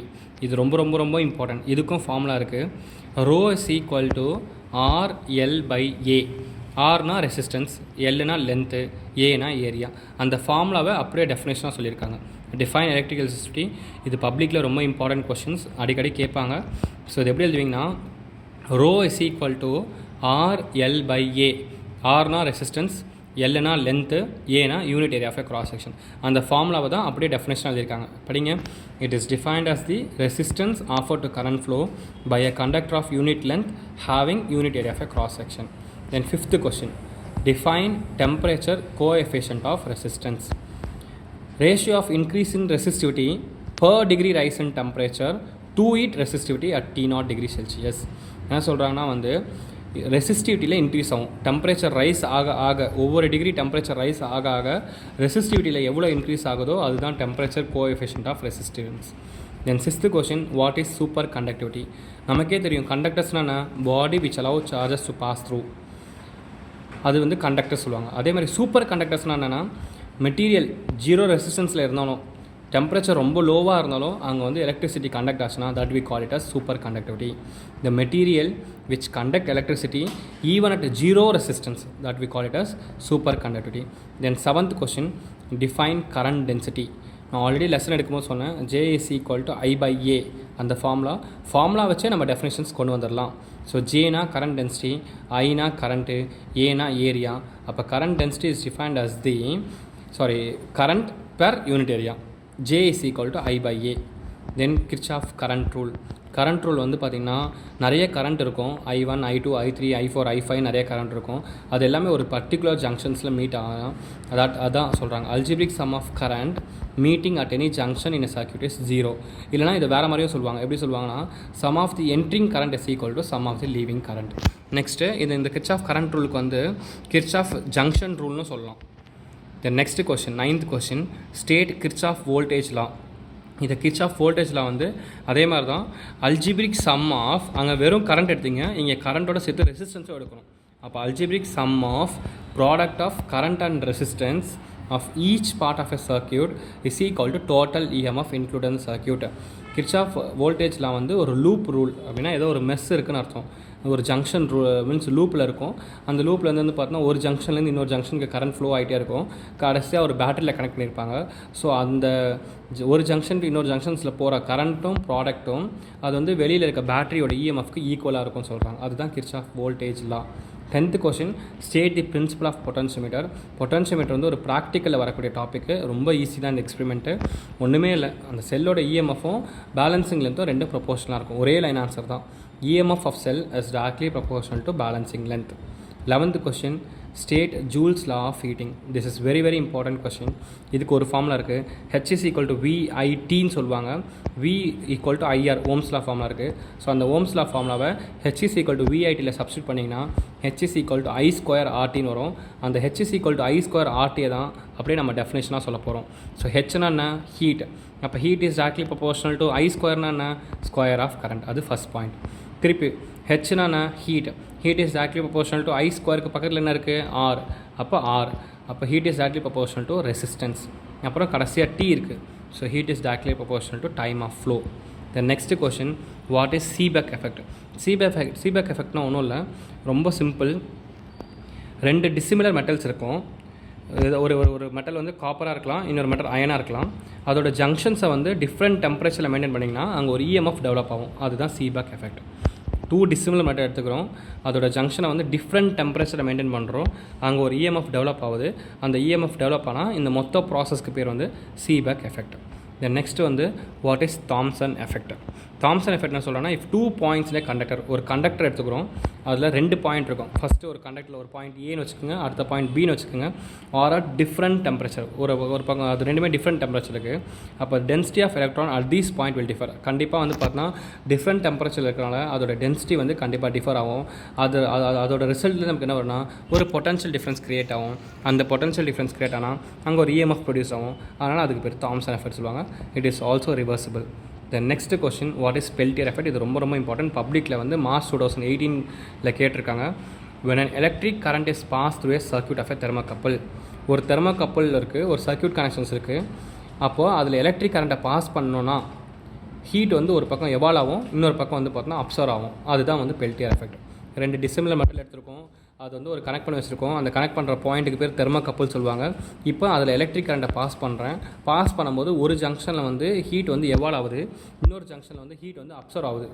இது ரொம்ப ரொம்ப ரொம்ப இம்பார்ட்டன்ட். இதுக்கும் ஃபார்முலா இருக்குது. Rho is equal to RL/A. ஆர்னா ரெசிஸ்டன்ஸ், எல்லுனா லென்த்து, ஏனா ஏரியா. அந்த ஃபார்முலாவை அப்படியே டெஃபினேஷனாக சொல்லியிருக்காங்க. Define electrical resistivity. இது பப்ளிக்கில் ரொம்ப இம்பார்ட்டன்ட் கொஷின்ஸ், அடிக்கடி கேட்பாங்க. ஸோ இது எப்படி எழுதுவீங்கன்னா, rho is equal to RL/A. ஆர்னா ரெசிஸ்டன்ஸ், எல்லுனா லென்த்து, ஏனா unit area of a cross section. அந்த ஃபார்முலாவை தான் அப்படியே டெஃபினேஷனாக எழுதியிருக்காங்க. படிங்க. It is defined as the resistance offer to current flow by a conductor of unit length having unit area of a cross section. Then fifth question, define temperature coefficient of resistance. Ratio of increase in resistivity per degree rise in temperature to it resistivity at T0 degree Celsius. என்ன சொல்கிறாங்கன்னா வந்து ரெசிஸ்டிவிட்டியில் increase ஆகும், temperature rice ஆக ஆக, ஒவ்வொரு degree temperature rice ஆக ஆக ரெசிஸ்டிவிட்டியில் எவ்வளோ இன்க்ரீஸ் ஆகுதோ அதுதான் temperature coefficient of resistance. Then sixth question, what is super conductivity. நமக்கே தெரியும் கண்டக்டர்ஸ்னா body which allow charges to pass through, அது வந்து கண்டக்டர் சொல்லுவாங்க. அதே மாதிரி சூப்பர் கண்டக்டர்ஸ்னால் என்னென்னா, மெட்டீரியல் ஜீரோ ரெசிஸ்டன்ஸில் இருந்தாலும் டெம்பரேச்சர் ரொம்ப லோவாக இருந்தாலும் அங்கே வந்து எலக்ட்ரிசிட்டி கண்டக்ட் ஆச்சுன்னா that we call it as superconductivity. The material which conduct electricity even at zero resistance that we call it as superconductivity. Then seventh question, define current density. நான் already lesson எடுக்கும்போது சொன்னேன், J is equal to I/A. அந்த formula வச்சே நம்ம definitions கொண்டு வந்துடலாம். So ஜேனா current density, ஐனா கரண்ட்டு, ஏனா ஏரியா. அப்போ current density is defined as the current per unit area. J is equal to I/A. Then Kirchhoff current rule. Current rule வந்து பார்த்திங்கன்னா நிறைய கரண்ட் இருக்கும், I1, I2, I3, I4, I5 நிறைய current இருக்கும். அது எல்லாமே ஒரு பர்டிகுலர் ஜங்ஷன்ஸில் மீட் ஆகும். அதான் சொல்கிறாங்க, algebraic sum of current meeting at any junction in circuit is 0. இல்லைனா இது வேறு மாதிரியும் சொல்லுவாங்க. எப்படி சொல்லுவாங்கன்னா, sum of the entering current is equal to sum of the leaving current. Next இந்த கிர்ச்சாஃப் கரண்ட் ரூலுக்கு வந்து கிர்ச்சாஃப் ஜங்ஷன் ரூல்னு சொல்லலாம். Then next question, 9th question, state Kirchhoff voltage law. இந்த கிர்ச்சாஃப் வோல்டேஜ் லா வந்து அதே மாதிரி தான், அல்ஜிப்ரிக் சம் ஆஃப், அங்கே வெறும் கரண்ட் எடுத்தீங்க, இங்கே கரண்ட்டோட சேர்த்து ரெசிஸ்டன்ஸும் எடுக்கணும். அப்போ algebraic sum of product of current and resistance of each part of a circuit is equal to total EMF included in the circuit. Kirchhoff வோல்டேஜில் வந்து ஒரு லூப் ரூல் அப்படின்னா ஏதோ ஒரு மெஸ் இருக்குன்னு அர்த்தம். ஒரு ஜங்ஷன் மீன்ஸ் லூப்பில் இருக்கும். அந்த லூப்பில் வந்து பார்த்தீங்கன்னா ஒரு ஜங்ஷன்லேருந்து இன்னொரு ஜங்ஷனுக்கு கரண்ட் ஃப்ளோ ஆகிட்டே இருக்கும். கடைசியாக ஒரு பேட்டரியில் கனெக்ட் பண்ணியிருப்பாங்க. ஸோ அந்த ஒரு ஜங்ஷன் இன்னொரு ஜங்ஷன்ஸில் போகிற கரண்ட்டும் ப்ராடக்ட்டும் அது வந்து வெளியில் இருக்க பேட்டரியோட இஎம்எஃப்க்கு ஈக்குவலாக இருக்கும்னு சொல்கிறாங்க. அதுதான் Kirchhoff voltage law. 10th question, state the principle of potentiometer. Potentiometer வந்து ஒரு ப்ராக்டிக்கலில் வரக்கூடிய டாப்பிக்கு. ரொம்ப ஈஸி தான் இந்த எக்ஸ்பெரிமெண்ட்டு. ஒன்றுமே இல்லை, அந்த செல்லோட இஎம்எஃப்பும் பேலன்சிங் லென்த்தும் ரெண்டும் ப்ரொபோஷனலாக இருக்கும். ஒரே லைன் ஆன்சர் தான். EMF of cell is directly proportional to balancing length. 11th question, state Joule's law of heating. This is very very important question. இதுக்கு ஒரு ஃபார்முலா இருக்குது. H is equal to VITன்னு சொல்லுவாங்க. V equal to IR Ohm's law formula இருக்குது. So அந்த Ohm's law ஃபார்முலாவை H is equal to VITயில் substitute பண்ணிங்கன்னா H is equal to I square RTன்னு வரும். அந்த H is equal to I square RT தான் அப்படியே நம்ம டெஃபினேஷனாக சொல்ல போகிறோம். ஸோ ஹெச்னா என்ன? ஹீட். அப்போ heat is directly proportional to I ஸ்கொயர்னா என்ன? Square of current. அது ஃபஸ்ட் பாயிண்ட். திருப்பி ஹெச்னா என்ன? Heat. Heat is directly proportional to I ஸ்கொயருக்கு பக்கத்தில் என்ன இருக்குது? ஆர். அப்போ heat is directly proportional to resistance. அப்புறம் கடைசியாக T இருக்குது. So heat is directly proportional to time of flow. The next question, what is Seebeck effect? சீபெக் எஃபெக்ட்னா ஒன்றும் இல்லை, ரொம்ப சிம்பிள். ரெண்டு டிசிமிலர் மெட்டல்ஸ் இருக்கும். ஒரு ஒரு மெட்டல் வந்து காப்பராக இருக்கலாம், இன்னொரு மெட்டல் அயனாக இருக்கலாம். அதோட ஜங்ஷன்ஸை வந்து டிஃப்ரெண்ட் டெம்பரேச்சரில் மெயின்டைன் பண்ணிங்கன்னா அங்கே ஒரு EMF டெவலப் ஆகும். அதுதான் சீபெக் எஃபெக்ட். 2 டிசிமிலர் மெட்டல் எடுத்துக்கிறோம், அதோட ஜங்ஷனை வந்து டிஃப்ரெண்ட் டெம்பரேச்சரில் மெயின்டைன் பண்ணுறோம், அங்கே ஒரு EMF டெவலப் ஆகுது. அந்த EMF டெவலப் ஆனால் இந்த மொத்த ப்ராசஸ்க்கு பேர் வந்து சீபெக் எஃபெக்ட். தென் நெக்ஸ்ட்டு வந்து what is Thomson effect? Thomson effect என்ன சொல்கிறேன்னா, இஃப் 2 பாயிண்ட்ஸ்லேயே ஒரு கண்டக்டர் எடுத்துக்கிறோம், அதில் 2 பாயிண்ட் இருக்கும். ஃபஸ்ட்டு ஒரு கண்டக்டரில் ஒரு பாயிண்ட் ஏன்னு வச்சுக்கோங்க, அடுத்த பாயிண்ட் பின்னு வச்சுக்கோங்க. ஆர் ஆர் டிஃப்ரெண்ட் டெம்பரேச்சர், ஒரு பக்கம் அது ரெண்டுமே டிஃப்ரெண்ட் டெம்பரேச்சர் இருக்குது. அப்போ density of electron at these point will differ. கண்டிப்பாக வந்து பார்த்தீங்கன்னா டிஃப்ரெண்ட் டெம்பரேச்சர் இருக்கிறனால அதோட டென்சிட்டி வந்து கண்டிப்பாக டிஃபர் ஆகும். அதோட ரிசல்ட்டில் நமக்கு என்ன வரும்னா ஒரு பொட்டன்ஷியல் டிஃப்ரென்ஸ் க்ரியேட் ஆகும். அந்த பொட்டன்ஷியல் டிஃப்ரென்ஸ் க்ரியேட் ஆனால் அங்கே ஒரு EMF ப்ரொடியூஸ் ஆகும். அதனால் அதுக்கு பேர் தாம்சன் எஃபெக்ட் சொல்லுவாங்க. It is also reversible. The next question, what is Peltier effect? இது ரொம்ப ரொம்ப இம்பார்ட்டன்ட். பப்ளிக்கில் வந்து மார்ச் 2018 கேட்டிருக்காங்க. when an electric current is passed through a circuit of a thermocouple. ஒரு தெர்மோகப்பிள் இருக்குது, ஒரு சர்க்யூட் கனெக்ஷன்ஸ் இருக்குது. அப்போது அதில் எலக்ட்ரிக் கரண்ட்டை பாஸ் பண்ணோன்னா ஹீட் வந்து ஒரு பக்கம் எவால்வ் ஆகும், இன்னொரு பக்கம் வந்து பார்த்தோன்னா அப்சர்வ் ஆகும். அதுதான் வந்து பெல்டியர் எஃபெக்ட். 2 டிசிமிலர் மெட்டல் எடுத்திருக்கோம், அது வந்து ஒரு கனெக்ட் பண்ணி வச்சுருக்கோம். அந்த கனெக்ட் பண்ணுற பாயிண்ட்டுக்கு பேர் தெர்மோகப்பிள் சொல்லுவாங்க. இப்போ அதில் எலக்ட்ரிக் கரண்ட்டை பாஸ் பண்ணும்போது ஒரு ஜங்ஷனில் வந்து ஹீட் வந்து எவால்வ் ஆகுது, இன்னொரு ஜங்ஷனில் வந்து ஹீட் வந்து அப்சர்வ் ஆகுது.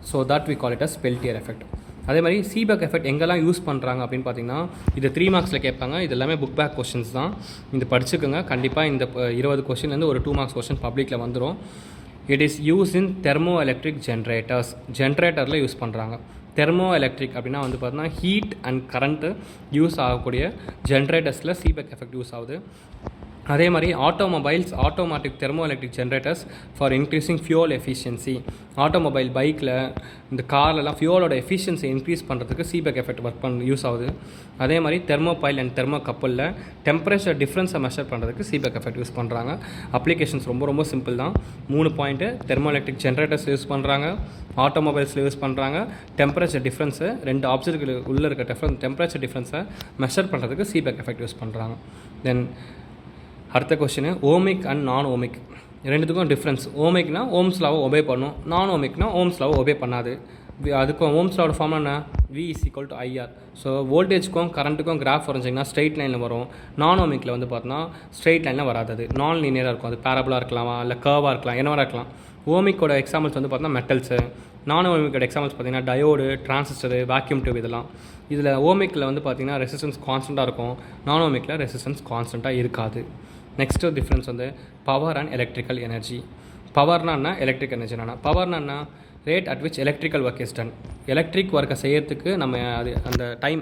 So that we call it as Peltier effect. அதே மாதிரி சீபெக் எஃபெக்ட் எங்கெல்லாம் யூஸ் பண்ணுறாங்க அப்படின்னு பார்த்தீங்கன்னா, இது 3 மார்க்ஸில் கேட்பாங்க. இது எல்லாமே புக் பேக் கொஷின்ஸ் தான். இது படிச்சுக்கோங்க. கண்டிப்பாக இந்த 20 கொஷின்லேருந்து ஒரு 2 மார்க்ஸ் கொஷின் பப்ளிக்கில் வந்துடும். It is use in thermo electric ஜென்ரேட்டரில் யூஸ் பண்ணுறாங்க. தெர்மோ எலக்ட்ரிக் அப்படின்னா வந்து பார்த்தீங்கன்னா ஹீட் அண்ட் கரண்ட்டு யூஸ் ஆகக்கூடிய ஜென்ரேட்டர்ஸில் சீபெக் எஃபெக்ட் யூஸ் ஆகுது. அதே மாதிரி automatic thermo electric generators for increasing fuel efficiency. Automobile பைக்கில் இந்த கார்லலாம் ஃபியூலோட எஃபிஷியன்சி இன்க்ரீஸ் பண்ணுறதுக்கு சீபெக் எஃபெக்ட் யூஸ் ஆகுது. அதே மாதிரி தெர்மோபைல் அண்ட் தெர்மோகப்பிளில் டெம்பரேச்சர் டிஃப்ரென்ஸை மெஷர் பண்ணுறதுக்கு சீபெக் எஃபெக்ட் யூஸ் பண்ணுறாங்க. அப்ளிகேஷன்ஸ் ரொம்ப ரொம்ப சிம்பிள் தான். 3 point. Thermo electric generators use பண்ணுறாங்க, ஆட்டோமொபைல்ஸில் யூஸ் பண்ணுறாங்க. டெம்பரேச்சர் டிஃப்ரென்ஸு 2 ஆப்ஜெக்ட்டுக்கு உள்ளே இருக்க டெம்பரேச்சர் டிஃப்ரென்ஸை மெஷர் பண்ணுறதுக்கு சீபெக் எஃபெக்ட் யூஸ் பண்ணுறாங்க. தென் அடுத்த question, ohmic and non ohmic ரெண்டுத்துக்கும் டிஃப்ரென்ஸ். ஓமிக்னா ஓம்ஸ் லாவை ஒபே பண்ணும், நான் ஓமிக்னா ஓம்ஸ் லாவை ஒபே பண்ணாது. அதுக்கும் ஓம்ஸ் லாவோட ஃபார்ம் என்ன? V is equal to IR. So வோல்டேஜுக்கும் கரண்ட்டுக்கும் கிராஃப் வரைஞ்சிங்கன்னா ஸ்ட்ரெயிட் லைனில் வரும். நான் ஓமிக்கில் வந்து பார்த்தோன்னா ஸ்ட்ரெயிட் லைனில் வராது, நான் லீனியராக இருக்கும். அது பேரபுளாக இருக்கலாமா, இல்லை கர்வாக இருக்கலாம், என்ன வேறு இருக்கலாம். ஓமிக்கோட எக்ஸாம்பிள்ஸ் வந்து பார்த்தோன்னா மெட்டல்ஸு. நான் ஓமிக்கோட எக்ஸாம்பிள்ஸ் பார்த்தீங்கன்னா டயோடு, டிரான்சிஸ்டரு, வேக்யூம் டியூப் இதெல்லாம். இதில் ஓமிக்கில் வந்து பார்த்தீங்கன்னா ரெசிஸ்டன்ஸ் கான்ஸ்டண்ட்டாக இருக்கும், நான் ஓமிக்கில் ரெசிஸ்டன்ஸ் கான்ஸ்டண்ட்டாக இருக்காது. நெக்ஸ்ட்டு டிஃப்ரென்ஸ் வந்து பவர் அண்ட் எலக்ட்ரிக்கல் எனர்ஜி. பவர்னா என்ன, எலக்ட்ரிக் எனர்ஜினா பவர்னா என்ன? Rate at which electrical work is done. Electric ஒர்க்கை செய்யறதுக்கு நம்ம அந்த டைம்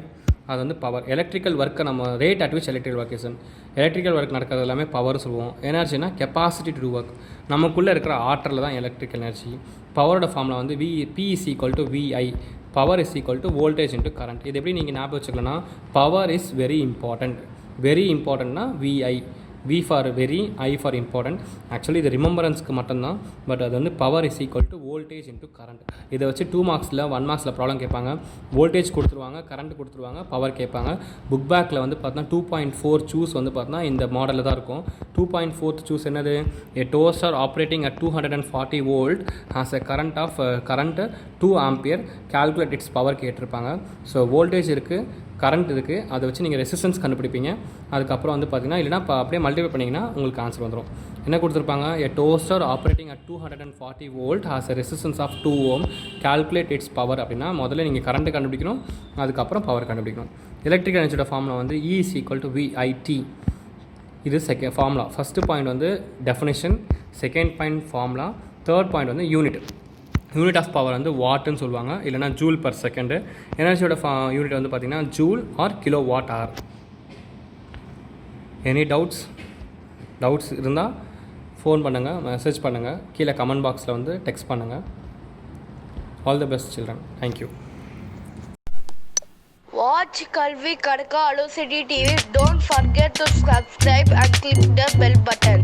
அது வந்து பவர். எலக்ட்ரிக்கல் ஒர்க்கை நம்ம rate at which electrical work is done. Electrical work நடக்கிறது எல்லாமே பவர் சொல்லுவோம். எனர்ஜினா கெப்பாசிட்டி டு டூ ஒர்க். நமக்குள்ளே இருக்கிற ஆற்றலில் தான் எலக்ட்ரிக்கல் எனர்ஜி. பவரோட ஃபார்மில் வந்து P is equal to VI. Power is equal to voltage into current. இது எப்படி நீங்கள் ஞாபகம் வச்சுக்கலன்னா, பவர் இஸ் வெரி இம்பார்ட்டன்ட்னா VI. V for very, I for important. Actually இது ரிமெம்பரன்ஸ்க்கு மட்டும்தான். பட் அது வந்து power is equal to voltage into current. இதை வச்சு 2 மார்க்ஸில் 1 மார்க்ஸில் ப்ராப்ளம் கேட்பாங்க. வோல்டேஜ் கொடுத்துருவாங்க, கரண்ட் கொடுத்துருவாங்க, பவர் கேட்பாங்க. புக் பேக்கில் வந்து பார்த்தா 2.4 சூஸ் வந்து பார்த்தா இந்த மாடலில் தான் இருக்கும். 2.4 சூஸ் என்னது? A toaster operating at 240 volt has a current 2 ampere. Calculate its power கேட்டிருப்பாங்க. ஸோ வோல்டேஜ் இருக்குது, கரண்ட் இருக்குது, அதை வச்சு நீங்கள் ரெசிஸ்டன்ஸ் கண்டுபிடிப்பீங்க. அதுக்கப்புறம் வந்து பார்த்தீங்கன்னா இல்லைனா அப்படியே மல்டிப்ளை பண்ணிங்கன்னா உங்களுக்கு ஆன்சர் வந்துடும். என்ன கொடுத்துருப்பாங்க? A toaster operating at 240 volt has a resistance of 2 ohm. Calculate its power அப்படின்னா முதல்ல நீங்கள் கரண்ட்டு கண்டுபிடிக்கணும், அதுக்கப்புறம் பவர் கண்டுபிடிக்கணும். எலக்ட்ரிக்கல் எனர்ஜியோட ஃபார்முலா வந்து E is equal to VIT. இது செகண்ட் ஃபார்முலா. ஃபஸ்ட்டு பாயிண்ட் வந்து definition, second point formula, third point வந்து யூனிட். யூனிட் ஆஃப் பவர் வந்து வாட்டுன்னு சொல்லுவாங்க, இல்லைனா ஜூல் பர் செகண்டு. எனர்ஜியோட யூனிட் வந்து பார்த்திங்கன்னா joule or kilowatt hour. Any doubts இருந்தால் ஃபோன் பண்ணுங்கள், மெசேஜ் பண்ணுங்கள், கீழே கமெண்ட் பாக்ஸில் வந்து டெக்ஸ்ட் பண்ணுங்கள். All the best children. Thank you. Watch Kalvi Kadaka Alocity TV. Don't forget to subscribe and click the bell button.